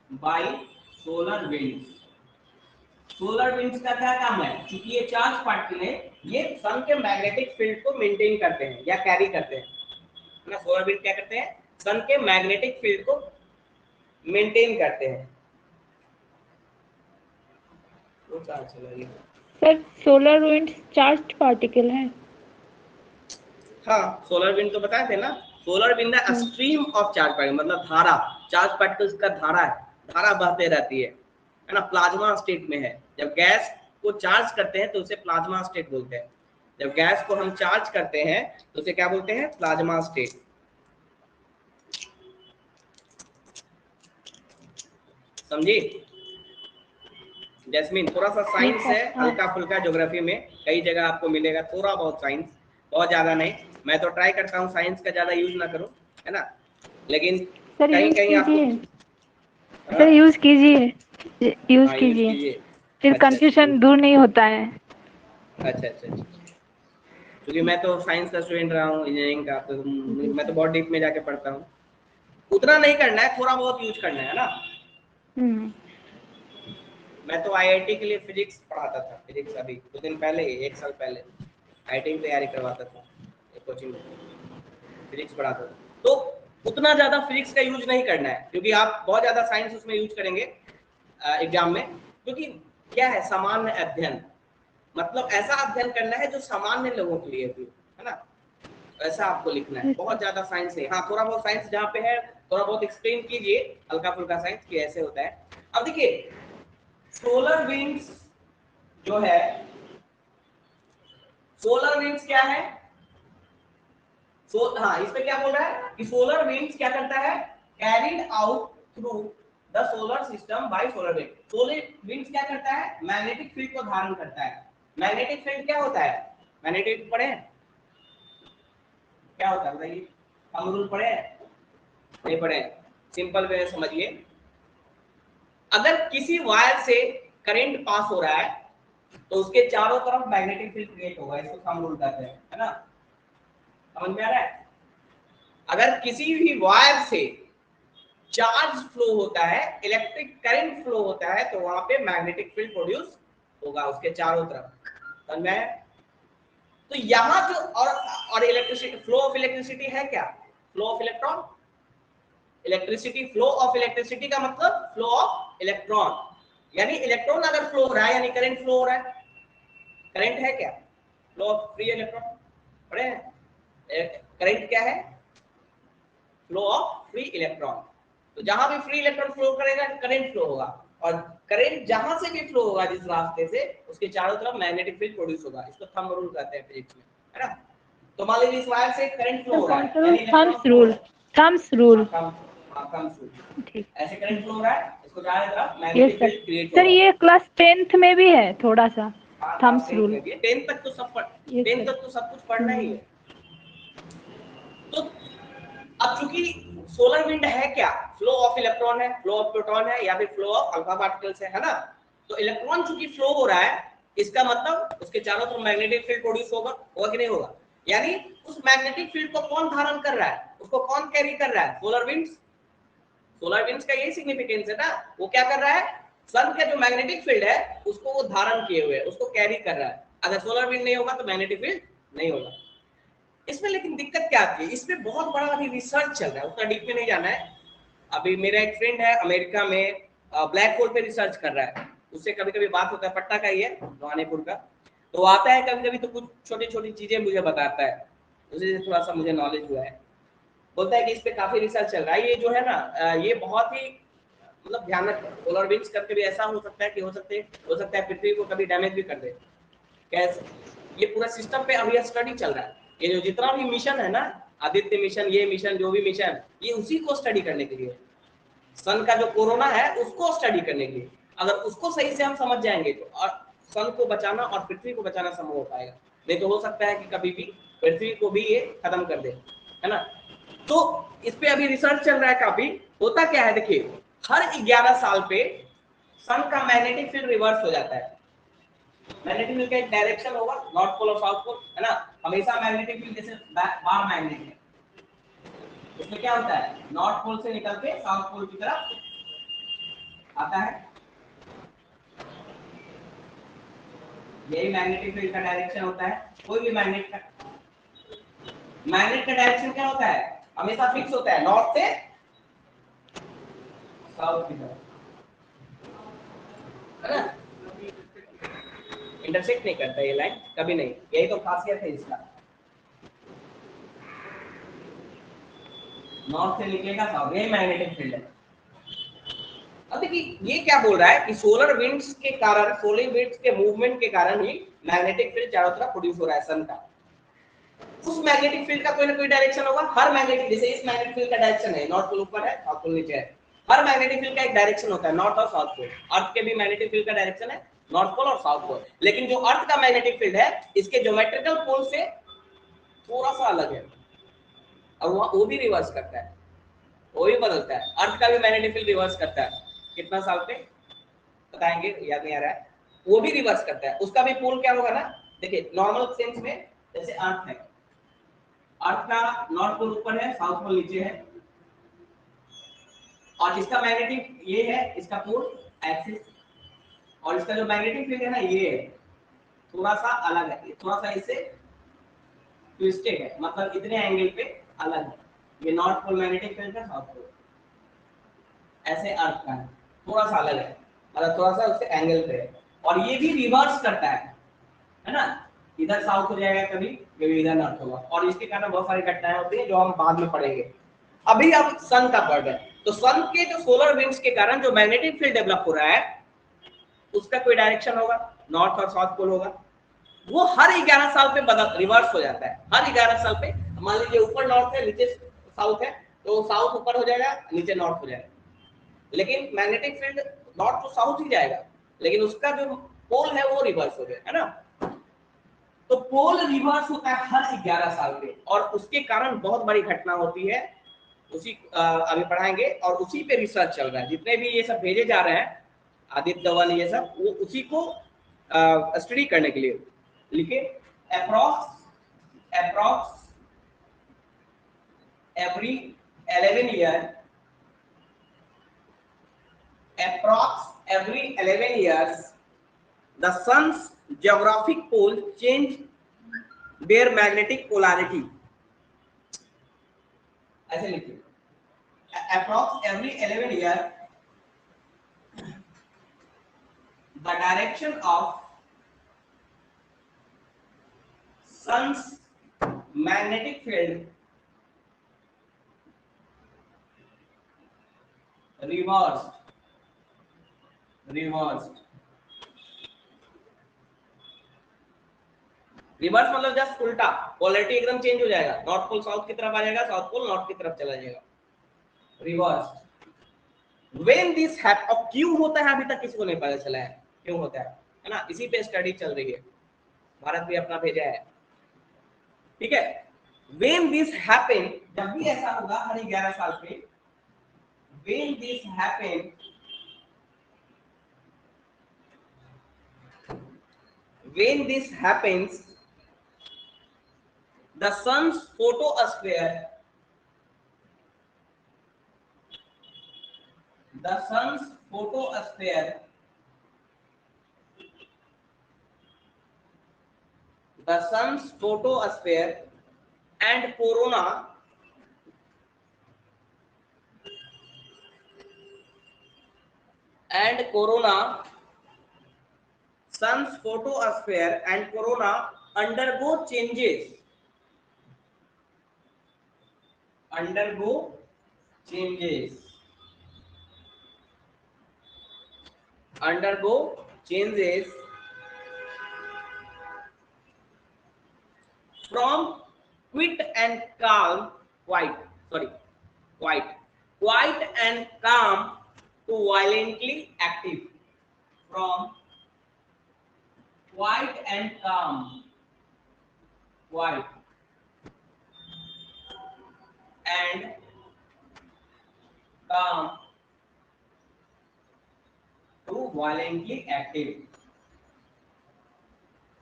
[SPEAKER 1] by solar winds। Solar winds का क्या काम है, क्योंकि ये चार्ज पार्टिकल है, ये सन के मैग्नेटिक फील्ड को मेंटेन करते हैं या कैरी करते हैं, है ना। सोलर विंड क्या करते हैं, सन के मैग्नेटिक फील्ड को मेंटेन करते हैं। वो चार्ज चला गया
[SPEAKER 2] sir solar wind charged particle है।
[SPEAKER 1] हाँ, सोलर विंड तो बताए थे ना, सोलर विंड है स्ट्रीम ऑफ चार्ज पार्टिकल, मतलब धारा, चार्ज पार्टिकल्स का धारा है, धारा बहते रहती है ना, प्लाज्मा स्टेट में है। जब गैस को चार्ज करते हैं तो उसे प्लाज्मा स्टेट बोलते हैं, जब गैस को हम चार्ज करते हैं तो उसे क्या बोलते हैं, प्लाज्मा स्टेट। समझी जैस्मिन? थोड़ा सा साइंस है, हल्का फुल्का ज्योग्राफी में कई जगह आपको मिलेगा, थोड़ा बहुत साइंस, बहुत ज्यादा नहीं। मैं तो ट्राई करता हूँ साइंस का ज्यादा यूज ना करूँ, है ना, लेकिन
[SPEAKER 2] सर
[SPEAKER 1] कहीं
[SPEAKER 2] यूज
[SPEAKER 1] कहीं आपको
[SPEAKER 2] कीजिए, सर यूज कीजिए, यूज कीजिए, फिर
[SPEAKER 1] अच्छा
[SPEAKER 2] कंफ्यूजन दूर नहीं होता है।
[SPEAKER 1] अच्छा अच्छा अच्छा, क्योंकि मैं तो साइंस का स्टूडेंट रहा हूँ, इंजीनियरिंग का, तो मैं तो बहुत डीप में जाके पढ़ता हूँ। उतना नहीं करना है, थोड़ा बहुत यूज करना है ना। मैं तो आईआईटी के लिए फिजिक्स पढ़ाता था, फिजिक्स अभी 2 दिन पहले, 1 साल पहले आईआईटी की तैयारी करवाता था, एक कोचिंग में फिजिक्स पढ़ाता था। तो उतना ज्यादा फिजिक्स का यूज नहीं करना है, क्योंकि आप बहुत ज्यादा साइंस उसमें यूज करेंगे एग्जाम में, क्योंकि क्या है, सामान्य अध्ययन, मतलब ऐसा अध्ययन करना है जो सामान्य लोगों के लिए भी, है ना, ऐसा आपको लिखना है, बहुत ज्यादा साइंस नहीं। हाँ, थोड़ा बहुत साइंस जहाँ पे है थोड़ा बहुत एक्सप्लेन कीजिए, हल्का फुल्का साइंस कि ऐसे होता है। अब देखिए सोलर विंड्स जो है, सोलर विंड्स क्या है, हाँ इसमें क्या बोल रहा है कि सोलर विंड्स क्या करता है, carried out through the solar system by solar wind. Solar winds क्या करता है, मैग्नेटिक फील्ड को धारण करता है। मैग्नेटिक फील्ड क्या होता है, मैग्नेटिक पढ़े क्या होता है बताइए, हम रूल पढ़े नहीं पढ़े, सिंपल वे में समझिए। अगर किसी वायर से करंट पास हो रहा है तो उसके चारों तरफ मैग्नेटिक फील्ड क्रिएट होगा, इसको थंब रूल कहते हैं, है ना, समझ में आ रहा है। अगर किसी भी वायर से चार्ज फ्लो होता है, इलेक्ट्रिक करंट फ्लो होता है, तो वहां पे मैग्नेटिक फील्ड प्रोड्यूस होगा उसके चारों तरफ, समझ में। तो यहां जो और इलेक्ट्रिसिटी, फ्लो ऑफ इलेक्ट्रिसिटी है क्या, flow of electron, electricity, flow of electricity का मतलब फ्लो ऑफ इलेक्ट्रॉन, यानी इलेक्ट्रॉन अगर फ्लो हो रहा है यानी करंट फ्लो हो रहा है। करंट है क्या, फ्लो ऑफ फ्री इलेक्ट्रॉन पढ़े हैं, करंट क्या है, फ्लो ऑफ फ्री इलेक्ट्रॉन। तो जहां भी फ्री इलेक्ट्रॉन फ्लो करेगा करंट फ्लो होगा, और करंट जहां से भी फ्लो होगा जिस रास्ते से, उसके चारों तरफ मैग्नेटिक फील्ड प्रोड्यूस होगा, इसको थंब रूल कहते हैं फिजिक्स में, है ना। तो मान लीजिए इस वायर से करंट फ्लो हो रहा है, यानी इलेक्ट्रॉन
[SPEAKER 2] थम्स
[SPEAKER 1] फ्लो हो
[SPEAKER 2] रूल।
[SPEAKER 1] रहा है,
[SPEAKER 2] थम्स रूल।
[SPEAKER 1] ठीक, ऐसे करंट फ्लो हो रहा है, इसको क्या है तरफ
[SPEAKER 2] yes
[SPEAKER 1] magnetic
[SPEAKER 2] sir.
[SPEAKER 1] Field create
[SPEAKER 2] sir
[SPEAKER 1] होगा।
[SPEAKER 2] ये क्लास 10th में भी है थोड़ा सा थम्स रूल।
[SPEAKER 1] 10th तक तो सब 10th तक तो सब कुछ पढ़ना ही है। तो अब चूंकि सोलर विंड है क्या, फ्लो ऑफ इलेक्ट्रॉन है, फ्लो ऑफ प्रोटॉन है, या फिर फ्लो ऑफ अल्फा पार्टिकल्स है ना। तो इलेक्ट्रॉन चूंकि फ्लो हो रहा है, इसका मतलब उसके चारों तरफ मैग्नेटिक फील्ड प्रोड्यूस होगा, होगा कि नहीं होगा। यानी उस मैग्नेटिक फील्ड को कौन धारण कर रहा है, उसको कौन कैरी कर रहा है, सोलर विंड्स। सोलर विंड्स का यही सिग्निफिकेंस है ना, वो क्या कर रहा है, सन का जो मैग्नेटिक फील्ड है उसको वो धारण किए हुए, उसको कैरी कर रहा है। अगर सोलर विंड नहीं होगा तो मैग्नेटिक फील्ड नहीं होगा। इसमें लेकिन दिक्कत क्या आती है, इसमें बहुत बड़ा अभी रिसर्च चल रहा है, उतना डीप में नहीं जाना है। अभी मेरा एक फ्रेंड है अमेरिका में, ब्लैक होल पे रिसर्च कर रहा है, उससे कभी कभी बात होता है, पटना का ही है, रोहानीपुर का। तो आता है कभी कभी तो कुछ छोटी छोटी चीजें मुझे बताता है, उसी से थोड़ा सा मुझे नॉलेज हुआ है। बोलता है कि इस पे काफी रिसर्च चल रहा है, ये जो है ना ये बहुत ही मतलब भयानक है। सोलर विंड्स करके भी ऐसा हो सकता है कि हो सकता है पृथ्वी को कभी डैमेज भी कर दे। कैसे, ये पूरा सिस्टम पे अभी स्टडी चल रहा है। ये जो जितना भी मिशन है ना, आदित्य मिशन, ये मिशन, जो भी मिशन, ये उसी को स्टडी करने के लिए। सन का जो कोरोना है उसको स्टडी करने के लिए, अगर उसको सही से हम समझ जाएंगे तो और सन को बचाना और पृथ्वी को बचाना संभव हो पाएगा। नहीं तो हो सकता है कि कभी भी पृथ्वी को भी ये खत्म कर दे, है ना। तो इस पे अभी रिसर्च चल रहा है काफी। होता क्या है देखिए, हर 11 साल पे सन का मैग्नेटिक फील्ड रिवर्स हो जाता है। मैग्नेटिक फील्ड का एक डायरेक्शन होगा, नॉर्थ पोल और साउथ पोल, है ना। हमेशा मैग्नेटिक फील्ड जैसे बार मैग्नेट है, उसमें क्या होता है, नॉर्थ पोल से निकल के साउथ पोल की तरफ आता है। यही मैग्नेटिक फील्ड का डायरेक्शन होता है। कोई भी मैग्नेट का डायरेक्शन क्या होता है, हमेशा फिक्स होता है, नॉर्थ से साउथ की तरफ, है ना। इंटरसेक्ट नहीं करता ये लाइन कभी नहीं, यही तो खासियत है इसका। नॉर्थ से निकलेगा साउथ, यही मैग्नेटिक फील्ड है। अब देखिए ये क्या बोल रहा है कि सोलर विंड्स के कारण, सोलर विंड्स के मूवमेंट के कारण ही मैग्नेटिक फील्ड चारों तरफ प्रोड्यूस हो रहा है सन का। उस मैग्नेटिक फील्ड का कोई ना कोई डायरेक्शन होगा, हर मैग्नेटिक, जैसे इस मैग्नेटिक फील्ड का डायरेक्शन है, नॉर्थ पोल ऊपर है, साउथ पोल नीचे है। हर मैग्नेटिक फील्ड का एक डायरेक्शन होता है, नॉर्थ और साउथ पोल। अर्थ के भी मैग्नेटिक फील्ड का डायरेक्शन है नॉर्थ पोल और साउथ पोल। लेकिन जो अर्थ का मैग्नेटिक फील्ड है, इसके ज्योमेट्रिकल पोल से थोड़ा सा अलग है, और वो भी रिवर्स करता है, वो भी बदलता है। अर्थ का भी मैग्नेटिक फील्ड रिवर्स करता है, कितना साल पे बताएंगे, याद नहीं आ रहा है। वो भी रिवर्स करता है, उसका भी पोल क्या होगा ना। देखिए नॉर्मल सेंस में जैसे अर्थ है, अर्थ का नॉर्थ पोल ऊपर है, साउथ पोल नीचे है, और इसका मैग्नेटिक ये है, इसका पोल एक्सिस, और इसका जो मैग्नेटिक फील्ड है ना ये है, थोड़ा सा अलग है, थोड़ा सा इससे ट्विस्टेड है, मतलब इतने एंगल पे अलग है। ये नॉर्थ पोल मैग्नेटिक फील्ड है, साउथ पोल ऐसे अर्थ का है, थोड़ा सा अलग है, मतलब थोड़ा सा उससे एंगल पे है। और ये भी रिवर्स करता है ना, इधर साउथ हो जाएगा कभी, कभी इधर नॉर्थ होगा, और इसके कारण बहुत सारी घटनाएं होती है जो हम बाद में पढ़ेंगे। अभी अब सन का पढ़ रहे हैं, तो सन के जो सोलर विंड्स के कारण जो मैग्नेटिक फील्ड डेवलप हो रहा है, उसका कोई डायरेक्शन होगा, नॉर्थ और साउथ पोल होगा। वो हर 11 साल पे बदल रिवर्स हो जाता है, हर 11 साल पे। मान लीजिए ऊपर नॉर्थ है, नीचे साउथ है, तो साउथ ऊपर हो जाएगा, नीचे नॉर्थ हो जाएगा। लेकिन magnetic field north to south ही जाएगा, लेकिन उसका जो पोल है वो रिवर्स हो गया, है ना। तो पोल रिवर्स होता है हर 11 साल पे, और उसके कारण बहुत बड़ी घटना होती है। उसी अभी पढ़ाएंगे, और उसी पे रिसर्च चल रहा है। जितने भी ये सब भेजे जा रहे हैं, आदित्य वन ये सब, वो उसी को स्टडी करने के लिए। लिखे approx approx every 11 year, approx every 11 years the sun's geographic pole change their magnetic polarity। ऐसे लिखिए, approx every 11 year the direction of sun's magnetic field reversed reverse मतलब जस्ट उल्टा, पोलैरिटी एकदम चेंज हो जाएगा, नॉर्थ पोल साउथ की तरफ आ जाएगा, साउथ पोल नॉर्थ की तरफ चला जाएगा, रिवर्स। व्हेन दिस हैप, अब क्यों होता है अभी तक किसी को नहीं पता चला है क्यों होता है ना, इसी पे स्टडी चल रही है, भारत भी अपना भेजा है, ठीक है। व्हेन दिस हैपन, जब भी ऐसा होगा हर 11 साल पे, when this happen, when this happens, the sun's photosphere, the sun's photosphere, the sun's photosphere and corona, and corona, sun's photosphere and corona undergo changes, undergo changes, undergo changes from quiet and calm, quiet, sorry, quiet, quiet and calm to violently active, from quiet and calm, quiet and calm to violently active।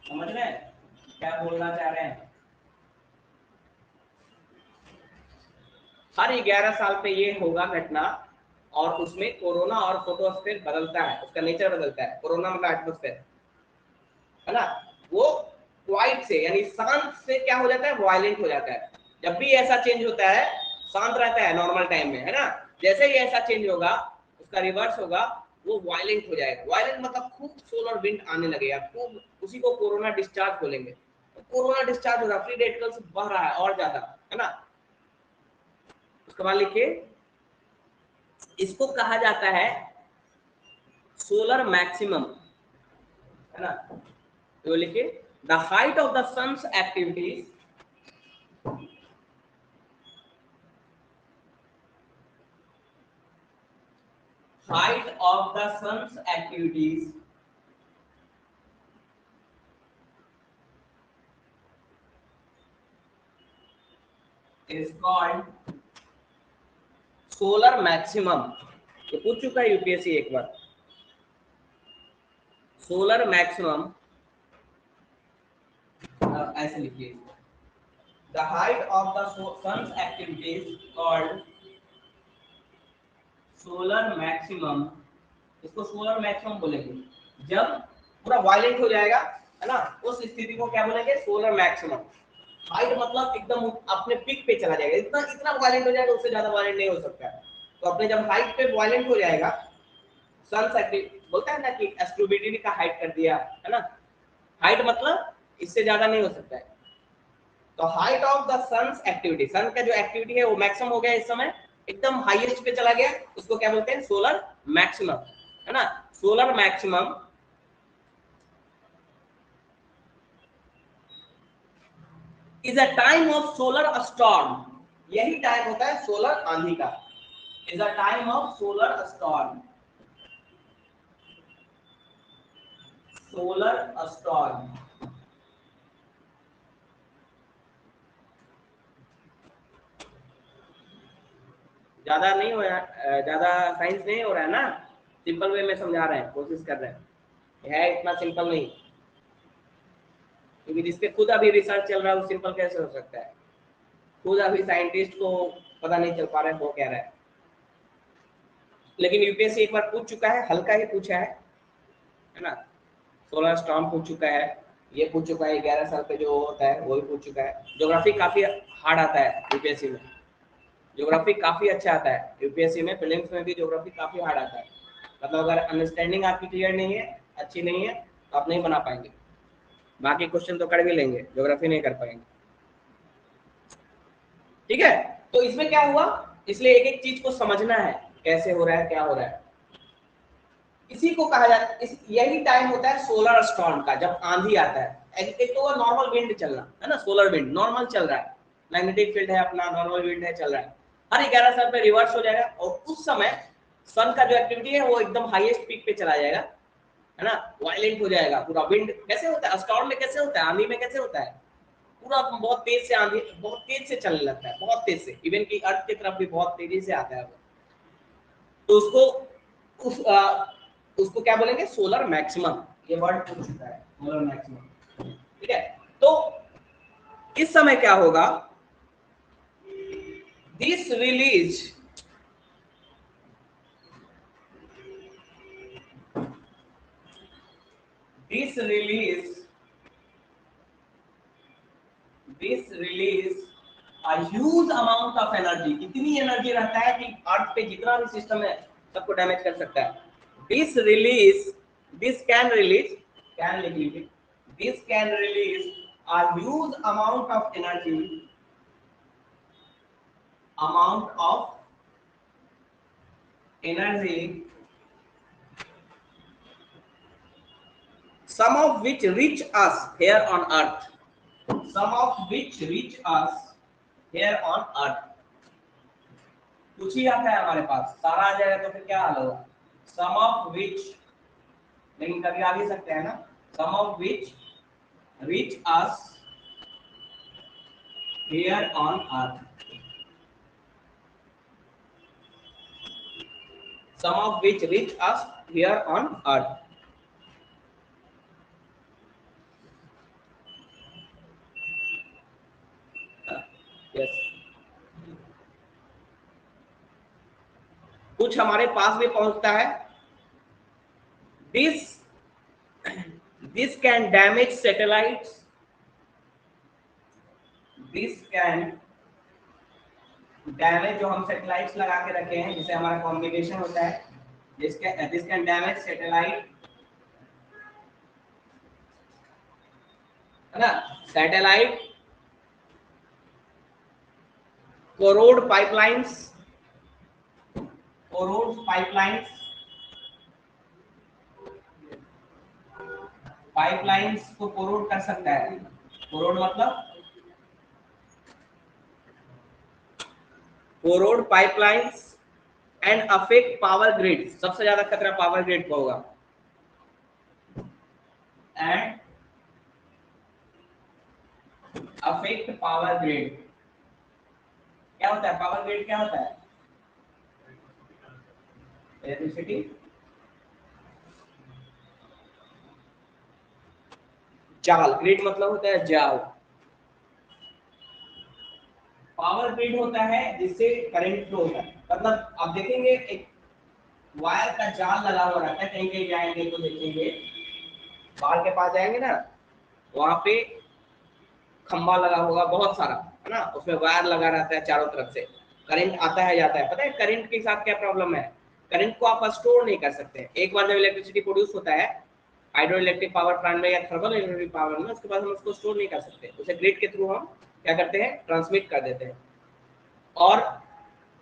[SPEAKER 1] समझ रहे हैं क्या बोलना चाह रहे हैं? हर 11 साल पे ये होगा घटना, और उसमें कोरोना और फोटोस्फीयर बदलता है, उसका नेचर बदलता है। कोरोना मतलब एटमॉस्फेयर है ना, वो क्वाइट से यानी शांत से क्या हो जाता है, वायलेंट हो जाता है। जब भी ऐसा चेंज होता है, शांत रहता है नॉर्मल टाइम में, है ना, जैसे ही ऐसा चेंज होगा उसका रिवर्स होगा, वो वायलेंट हो जाएगा। वायलेंट मतलब खूब सोलर विंड आने लगेगा, खूब, उसी को कोरोना डिस्चार्ज बोलेंगे। तो कोरोना डिस्चार्ज हो रहा है, फ्री रेडिकल्स बढ़ रहा है और ज्यादा, है ना। उसके बाद लिखिए, इसको कहा जाता है सोलर मैक्सिमम, है ना। तो लिखिए, the height of the sun's activities, height of the sun's activities is called solar maximum। ये पूछ चुका है यूपीएससी एक बार। सोलर मैक्सिमम, ऐसे लिखिए, the height of the sun's activities called solar maximum. इसको सोलर मैक्सिमम बोलेंगे जब पूरा वायलेंट हो जाएगा, है ना, उस स्थिति को क्या बोलेंगे, सोलर मैक्सिमम। हाइट मतलब एकदम अपने पीक पे चला जाएगा, इतना इतना वायलेंट हो जाएगा, उससे ज्यादा वायलेंट नहीं हो सकता है। तो अपने जब हाइट पे वायलेंट हो जाएगा, सन्स एक्टिव बोलता है ना कि एस्ट्रोबिडिटी का हाइट कर दिया, है ना, हाइट मतलब इससे ज्यादा नहीं हो सकता है। तो height of the sun's activity, sun का जो एक्टिविटी है वो मैक्सिमम हो गया, इस समय एकदम हाईएस्ट पे चला गया, उसको क्या बोलते हैं, सोलर मैक्सिमम, है ना। Solar maximum is a time of solar storm, यही टाइम होता है सोलर आंधी का। Is a time of solar storm, solar storm. ज्यादा नहीं हो रहा, ज्यादा साइंस नहीं हो रहा है ना, सिंपल वे में समझा रहे हैं, कोशिश कर रहे हैं, है इतना सिंपल नहीं, क्योंकि जिसपे खुद अभी रिसर्च चल रहा है वो सिंपल कैसे हो सकता है। खुद अभी साइंटिस्ट को पता नहीं चल पा रहा है वो कह रहा है। लेकिन यूपीएससी एक बार पूछ चुका है, हल्का ही पूछा है ना, सोलर स्टॉर्म पूछ चुका है, ये पूछ चुका है 11 साल पे जो होता है वो भी पूछ चुका है। ज्योग्राफी काफी हार्ड आता है यूपीएससी में, ज्योग्राफी काफी अच्छा आता है यूपीएससी में, प्रीलिम्स में भी ज्योग्राफी काफी हार्ड आता है। मतलब अगर अंडरस्टैंडिंग आपकी क्लियर नहीं है, अच्छी नहीं है, तो आप नहीं बना पाएंगे। बाकी क्वेश्चन तो कर भी लेंगे, ज्योग्राफी नहीं कर पाएंगे, ठीक है। तो इसमें क्या हुआ, इसलिए एक एक चीज को समझना है, कैसे हो रहा है, क्या हो रहा है। इसी को कहा जाता है, यही टाइम होता है सोलर स्टॉर्म का, जब आंधी आता है, एक तो नॉर्मल विंड चलना है ना, सोलर विंड नॉर्मल चल रहा है, मैग्नेटिक फील्ड है अपना, नॉर्मल विंड है चल रहा है, हर 11 साल पे रिवर्स हो जाएगा और उस समय सन का जो एक्टिविटी है वो एकदम हाईएस्ट पीक पे चला जाएगा, है ना, वायलेंट हो जाएगा पूरा। विंड कैसे होता है, स्टॉर्म में कैसे होता है, आंधी में कैसे होता है, पूरा बहुत तेज से आंधी, बहुत तेज से चलने लगता है, बहुत तेज से, इवन की अर्थ की तरफ भी बहुत तेजी से आता है वो। तो उसको क्या बोलेंगे, सोलर मैक्सिमम, ये वर्ड पूछ चुका है, सोलर मैक्सिमम, ठीक है। तो इस समय क्या होगा, this release a huge amount of energy, कितनी एनर्जी रहता है कि अर्थ पे जितना भी सिस्टम है सबको डैमेज कर सकता है। this can release a huge amount of energy, some of which reach us here on earth, कुछ ही आता है हमारे पास, सारा आ जाएगा तो फिर क्या हाल होगा, some of which, लेकिन कभी आ भी सकते हैं ना, some of which reach us here on earth, some of which reach us here on earth। yes, कुछ हमारे पास भी पहुंचता है। this can damage satellites, जो हम सैटेलाइट्स लगा के रखे हैं जिससे हमारा कम्युनिकेशन होता है, this can damage satellite, है ना, सैटेलाइट, corrode pipelines को कोरोड कर सकता है। कोरोड मतलब corrode pipelines and affect power grid, सबसे ज्यादा खतरा पावर ग्रिड को होगा। एंड अफेक्ट पावर ग्रिड, क्या होता है पावर ग्रिड, क्या होता है, इलेक्ट्रिसिटी, जाल, ग्रिड मतलब होता है जाल, पावर ग्रिड होता है जिससे करंट फ्लो होता है। मतलब आप देखेंगे एक वायर का जाल लगा हुआ रहता है, कहीं कहीं जाएंगे तो देखेंगे, बाल के पास जाएंगे ना, वहां पे खंबा लगा होगा बहुत सारा, है ना, उसमें वायर लगा रहता है चारों तरफ से, करंट आता है जाता है। पता है करंट के साथ क्या प्रॉब्लम है, करंट को आप स्टोर नहीं कर सकते। एक बार जब इलेक्ट्रिसिटी प्रोड्यूस होता है हाइड्रो इलेक्ट्रिक पावर प्लांट में या थर्मल इलेक्ट्रिक पावर में, उसके बाद हम उसको स्टोर नहीं कर सकते, उसे ग्रिड के थ्रू हम क्या करते हैं, ट्रांसमिट कर देते हैं। और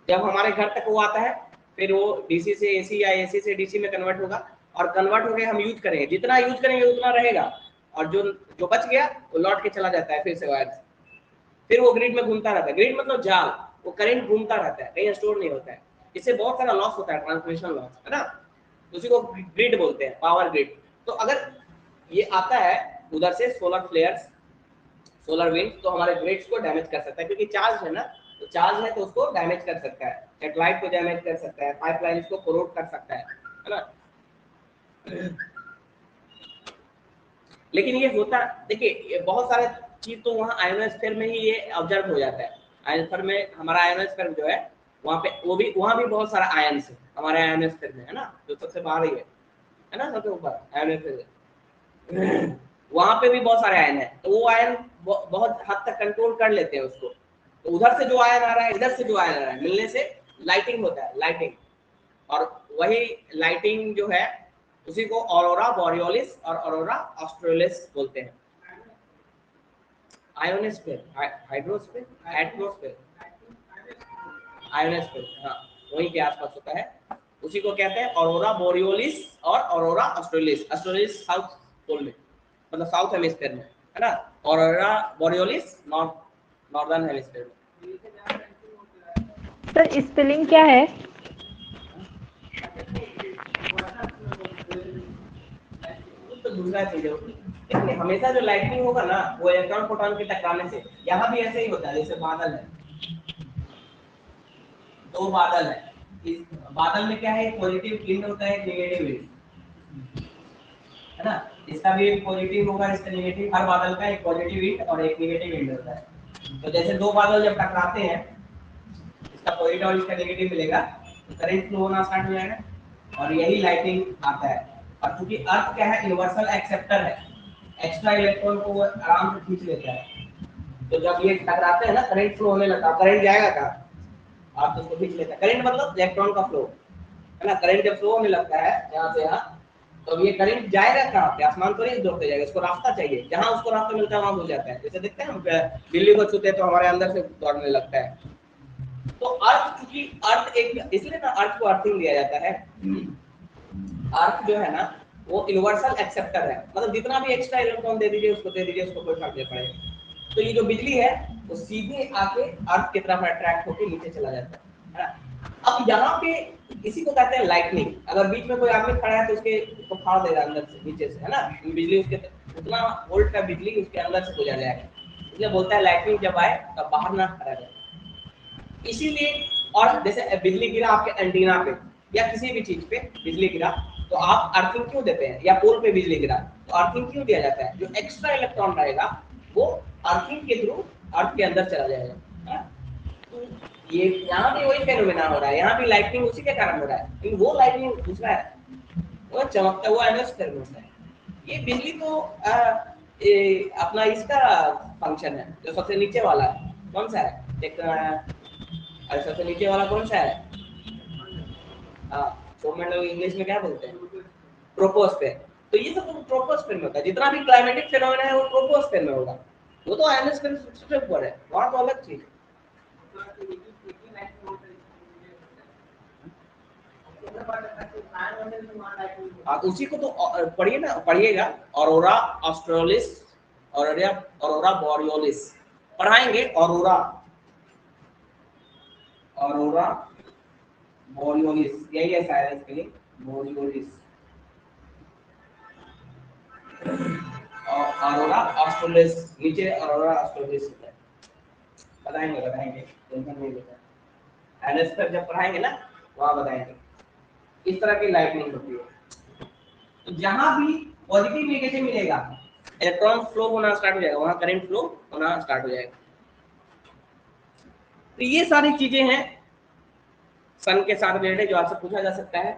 [SPEAKER 1] जब हमारे घर तक वो आता है फिर वो डीसी से एसी या एसी से डीसी में कन्वर्ट होगा, और कन्वर्ट होकर हम यूज करेंगे, जितना यूज करेंगे उतना रहेगा, और जो जो बच गया वो लौट के चला जाता है फिर से वायर से, फिर वो ग्रिड में घूमता रहता है। ग्रिड मतलब जाल, वो करंट घूमता रहता है, कहीं स्टोर नहीं होता है, इससे बहुत सारा लॉस होता है, ट्रांसमिशन लॉस, है ना, उसी को ग्रिड बोलते हैं, पावर ग्रिड। तो अगर ये आता है उधर से सोलर फ्लेयर्स, सोलर विंड, तो हमारे ग्रिड्स को डैमेज कर सकता है, क्योंकि चार्ज है ना, तो चार्ज है तो उसको डैमेज कर सकता है, सैटेलाइट को डैमेज कर सकता है, पाइपलाइन को कोरोड कर सकता है ना। लेकिन ये होता, देखिए ये बहुत सारे चीज तो वहाँ आयोनोस्फीयर में ही ये ऑब्जर्व हो जाता है। आयोनोस्फीयर में, हमारा आयोनोस्फीयर जो है वहाँ पे, वो भी वहाँ भी बहुत सारा आयन है हमारे आयोनोस्फीयर में, है ना, जो सबसे बाहर ही है ना, सबसे ऊपर आयोनोस्फीयर, वहाँ पे भी बहुत सारे आयन है, तो वो आयन बहुत हद तक कंट्रोल कर लेते हैं उसको। तो उधर से जो आयन आ रहा है, इधर से जो आयन आ रहा है, मिलने से लाइटिंग होता है, लाइटिंग, और वही लाइटिंग जो है उसी को ऑरोरा बोरियोलिस और ऑरोरा ऑस्ट्रेलिस बोलते हैं। आयोनोस्फीयर, हाइड्रोस्फीयर, एटमॉस्फेयर, आयोनोस्फीयर, हाँ वही के आसपास होता है, उसी को कहते हैं ऑरोरा बोरियोलिस और aurora australis. Australis south pole में, मतलब साउथ हेमिस्फीयर में, है ना, aurora borealis northern hemisphere.
[SPEAKER 2] Sir spelling क्या है?
[SPEAKER 1] तो दूसरा चीज है, लेकिन हमेशा जो लाइटनिंग होगा ना वो इलेक्ट्रॉन प्रोटॉन के टकराने से, यहाँ भी ऐसे ही होता है। जैसे बादल है, दो बादल है, इस बादल में क्या है, एक पॉजिटिव विंड होता है, एक नेगेटिव विंड, है ना। इसका भी एक पॉजिटिव होगा, इसका नेगेटिव। हर बादल का एक पॉजिटिव विंड और एक नेगेटिव विंड होता है। तो जैसे दो बादल जब टकराते हैं, इसका पॉजिटिव और इसका नेगेटिव मिलेगा तो करंट फ्लो होना स्टार्ट हो जाएगा, और यही लाइटिंग आता है। और क्योंकि अर्थ क्या है, यूनिवर्सल एक्सेप्टर है, एक्स्ट्रा इलेक्ट्रॉन को वो आराम से खींच लेता है। तो जब ये टकराते हैं ना, करंट फ्लो होने लगता है। करंट जाएगा कहाँ, आप तो उसको खींच लेता है। करंट मतलब इलेक्ट्रॉन का फ्लो, है ना। करंट जब फ्लो होने लगता है यहाँ से यहाँ, तो ये करंट जाएगा कहाँ पे, आसमान पर ही दौड़ते जाएगा। उसको रास्ता चाहिए, जहाँ उसको रास्ता मिलता है वहां हो जाता है। जैसे देखते हैं हम बिल्ली को छूते हैं तो हमारे अंदर से दौड़ने लगता है। तो अर्थ, क्योंकि अर्थ एक, इसलिए ना अर्थ को अर्थिंग दिया जाता है। अर्थ जो है ना वो यूनिवर्सल एक्सेप्टर है, मतलब जितना भी एक्स्ट्रा इलेक्ट्रॉन दे दीजिए उसको, दे दीजिए उसको, कोई फर्क नहीं पड़ेगा। तो ये जो बिजली है वो सीधे आके अर्थ की तरफ अट्रैक्ट होकर नीचे चला जाता है ना। अब यहाँ पे इसी को कहते हैं लाइटनिंग। अगर बीच में कोई आदमी खड़ा है तो उसको फाड़ देगा अंदर से, नीचे से, है ना। बिजली उसके, उतना वोल्ट का बिजली उसके अंदर से गुजर जाएगा, इसलिए बोलता है लाइटनिंग जब आए तब बाहर ना खड़ा जाए। इसीलिए, और जैसे बिजली गिरा आपके एंटीना पे या किसी भी चीज पे बिजली गिरा, तो आप अर्थिंग क्यों देते हैं, या पोल पे बिजली गिरा तो अर्थिंग क्यों दिया जाता है। जो एक्स्ट्रा इलेक्ट्रॉन रहेगा वो अर्थिंग के थ्रू अर्थ के अंदर चला जाएगा। तो ये यहाँ भी वही फेनोमेना हो रहा है, यहाँ भी लाइटनिंग उसी के कारण हो रहा है, लेकिन वो लाइटनिंग दूसरा है, वो चमकता हुआ एनोस्फीयर में होता है। ये बिजली तो अपना इसका फंक्शन है। जो सबसे नीचे वाला है कौन सा है, एक अरे सबसे नीचे वाला कौन सा है, हाँ, तो इंग्लिश में क्या बोलते हैं, ट्रोपोस्फेयर। तो ये सब ट्रोपोस्फेयर में होता है। जितना भी क्लाइमेटिक फिनोमेना है वो ट्रोपोस्फेयर में होगा। वो तो आयनोस्फीयर से ऊपर है, वहां तो अलग चीज है। उसी को तो पढ़िए ना, पढ़िएगा, ऑरोरा ऑस्ट्रेलिस, ऑरोरा बोरियोलिस पढ़ाएंगे। ऑरोरा बोरियोलिस, यही है शायद इसके लिए, बोरियोलिस। और ऑरोरा ऑस्ट्रेलिस, नीचे ऑरोरा ऑस्ट्रेलिस बताएंगे, टेंशन नहीं लेना। एनएसएफ जब पढ़ाएंगे ना वहां बताएंगे। इस तरह की लाइटनिंग होती है। तो जहां भी पॉजिटिव नेगेटिव मिलेगा, इलेक्ट्रॉन फ्लो होना स्टार्ट हो जाएगा, वहां करंट फ्लो होना स्टार्ट हो जाएगा। तो ये सारी चीजें हैं सन के साथ रिलेटेड जो आपसे पूछा जा सकता है।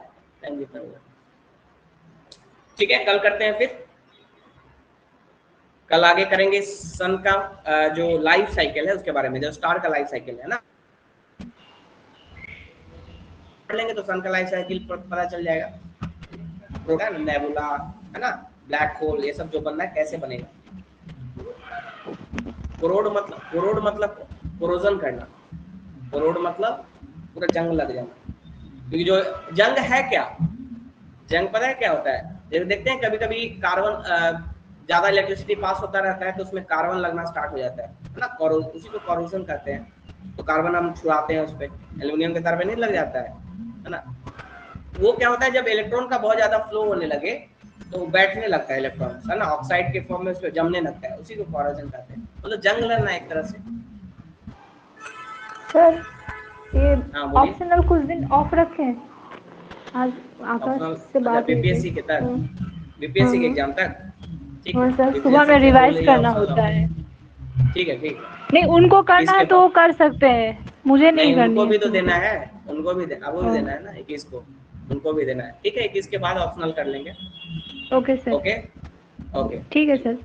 [SPEAKER 1] ठीक है, कल करते हैं, फिर कल आगे करेंगे सन का जो लाइफ साइकिल है उसके बारे में, जो स्टार का लाइफ साइकिल है ना, पढ़ लेंगे तो सन का लाइफ साइकिल पता चल जाएगा। प्रोटॉन, नेबुला, है ना, ब्लैक होल, ये सब जो बनना है कैसे बनेगा। कोरोड मतलब कोरोजन करना, कोरोड मतलब पूरा जंग लग जाना। क्योंकि जो जंग है क्या, जंग पता है क्या होता है, जैसे देखते हैं कभी कभी कार्बन ज्यादा इलेक्ट्रिसिटी पास होता रहता है तो उसमें कार्बन लगना स्टार्ट हो जाता है ना, उसी को कोरोजन कहते हैं। तो कार्बन हम छुड़ाते हैं उस पर, एल्यूमिनियम के तार पे नहीं लग जाता है ना। वो क्या होता है, जब इलेक्ट्रॉन का बहुत ज्यादा फ्लो होने लगे तो बैठने लगता है इलेक्ट्रॉन, है ना, ऑक्साइड के फॉर्म में उस पर जमने लगता है, उसी को कोरोजन कहते हैं। मतलब जंग लड़ना एक तरह से।
[SPEAKER 2] सर ये
[SPEAKER 1] बोलिए।
[SPEAKER 2] ऑप्शनल कुछ दिन ऑफ रखें, आज आकाश से बात
[SPEAKER 1] बीपीएससी के तक, बीपीएससी के एग्जाम तक, ठीक है
[SPEAKER 2] सर, सुबह में रिवाइज करना होता है।
[SPEAKER 1] ठीक है, ठीक है।
[SPEAKER 2] नहीं, उनको करना है तो वो कर सकते हैं, मुझे नहीं करनी
[SPEAKER 1] उनको
[SPEAKER 2] है।
[SPEAKER 1] भी तो देना है, उनको भी देना है ना 21 को, उनको भी देना है। ठीक है, 21 के बाद ऑप्शनल कर लेंगे।
[SPEAKER 2] ओके सर,
[SPEAKER 1] ओके,
[SPEAKER 2] ठीक है सर।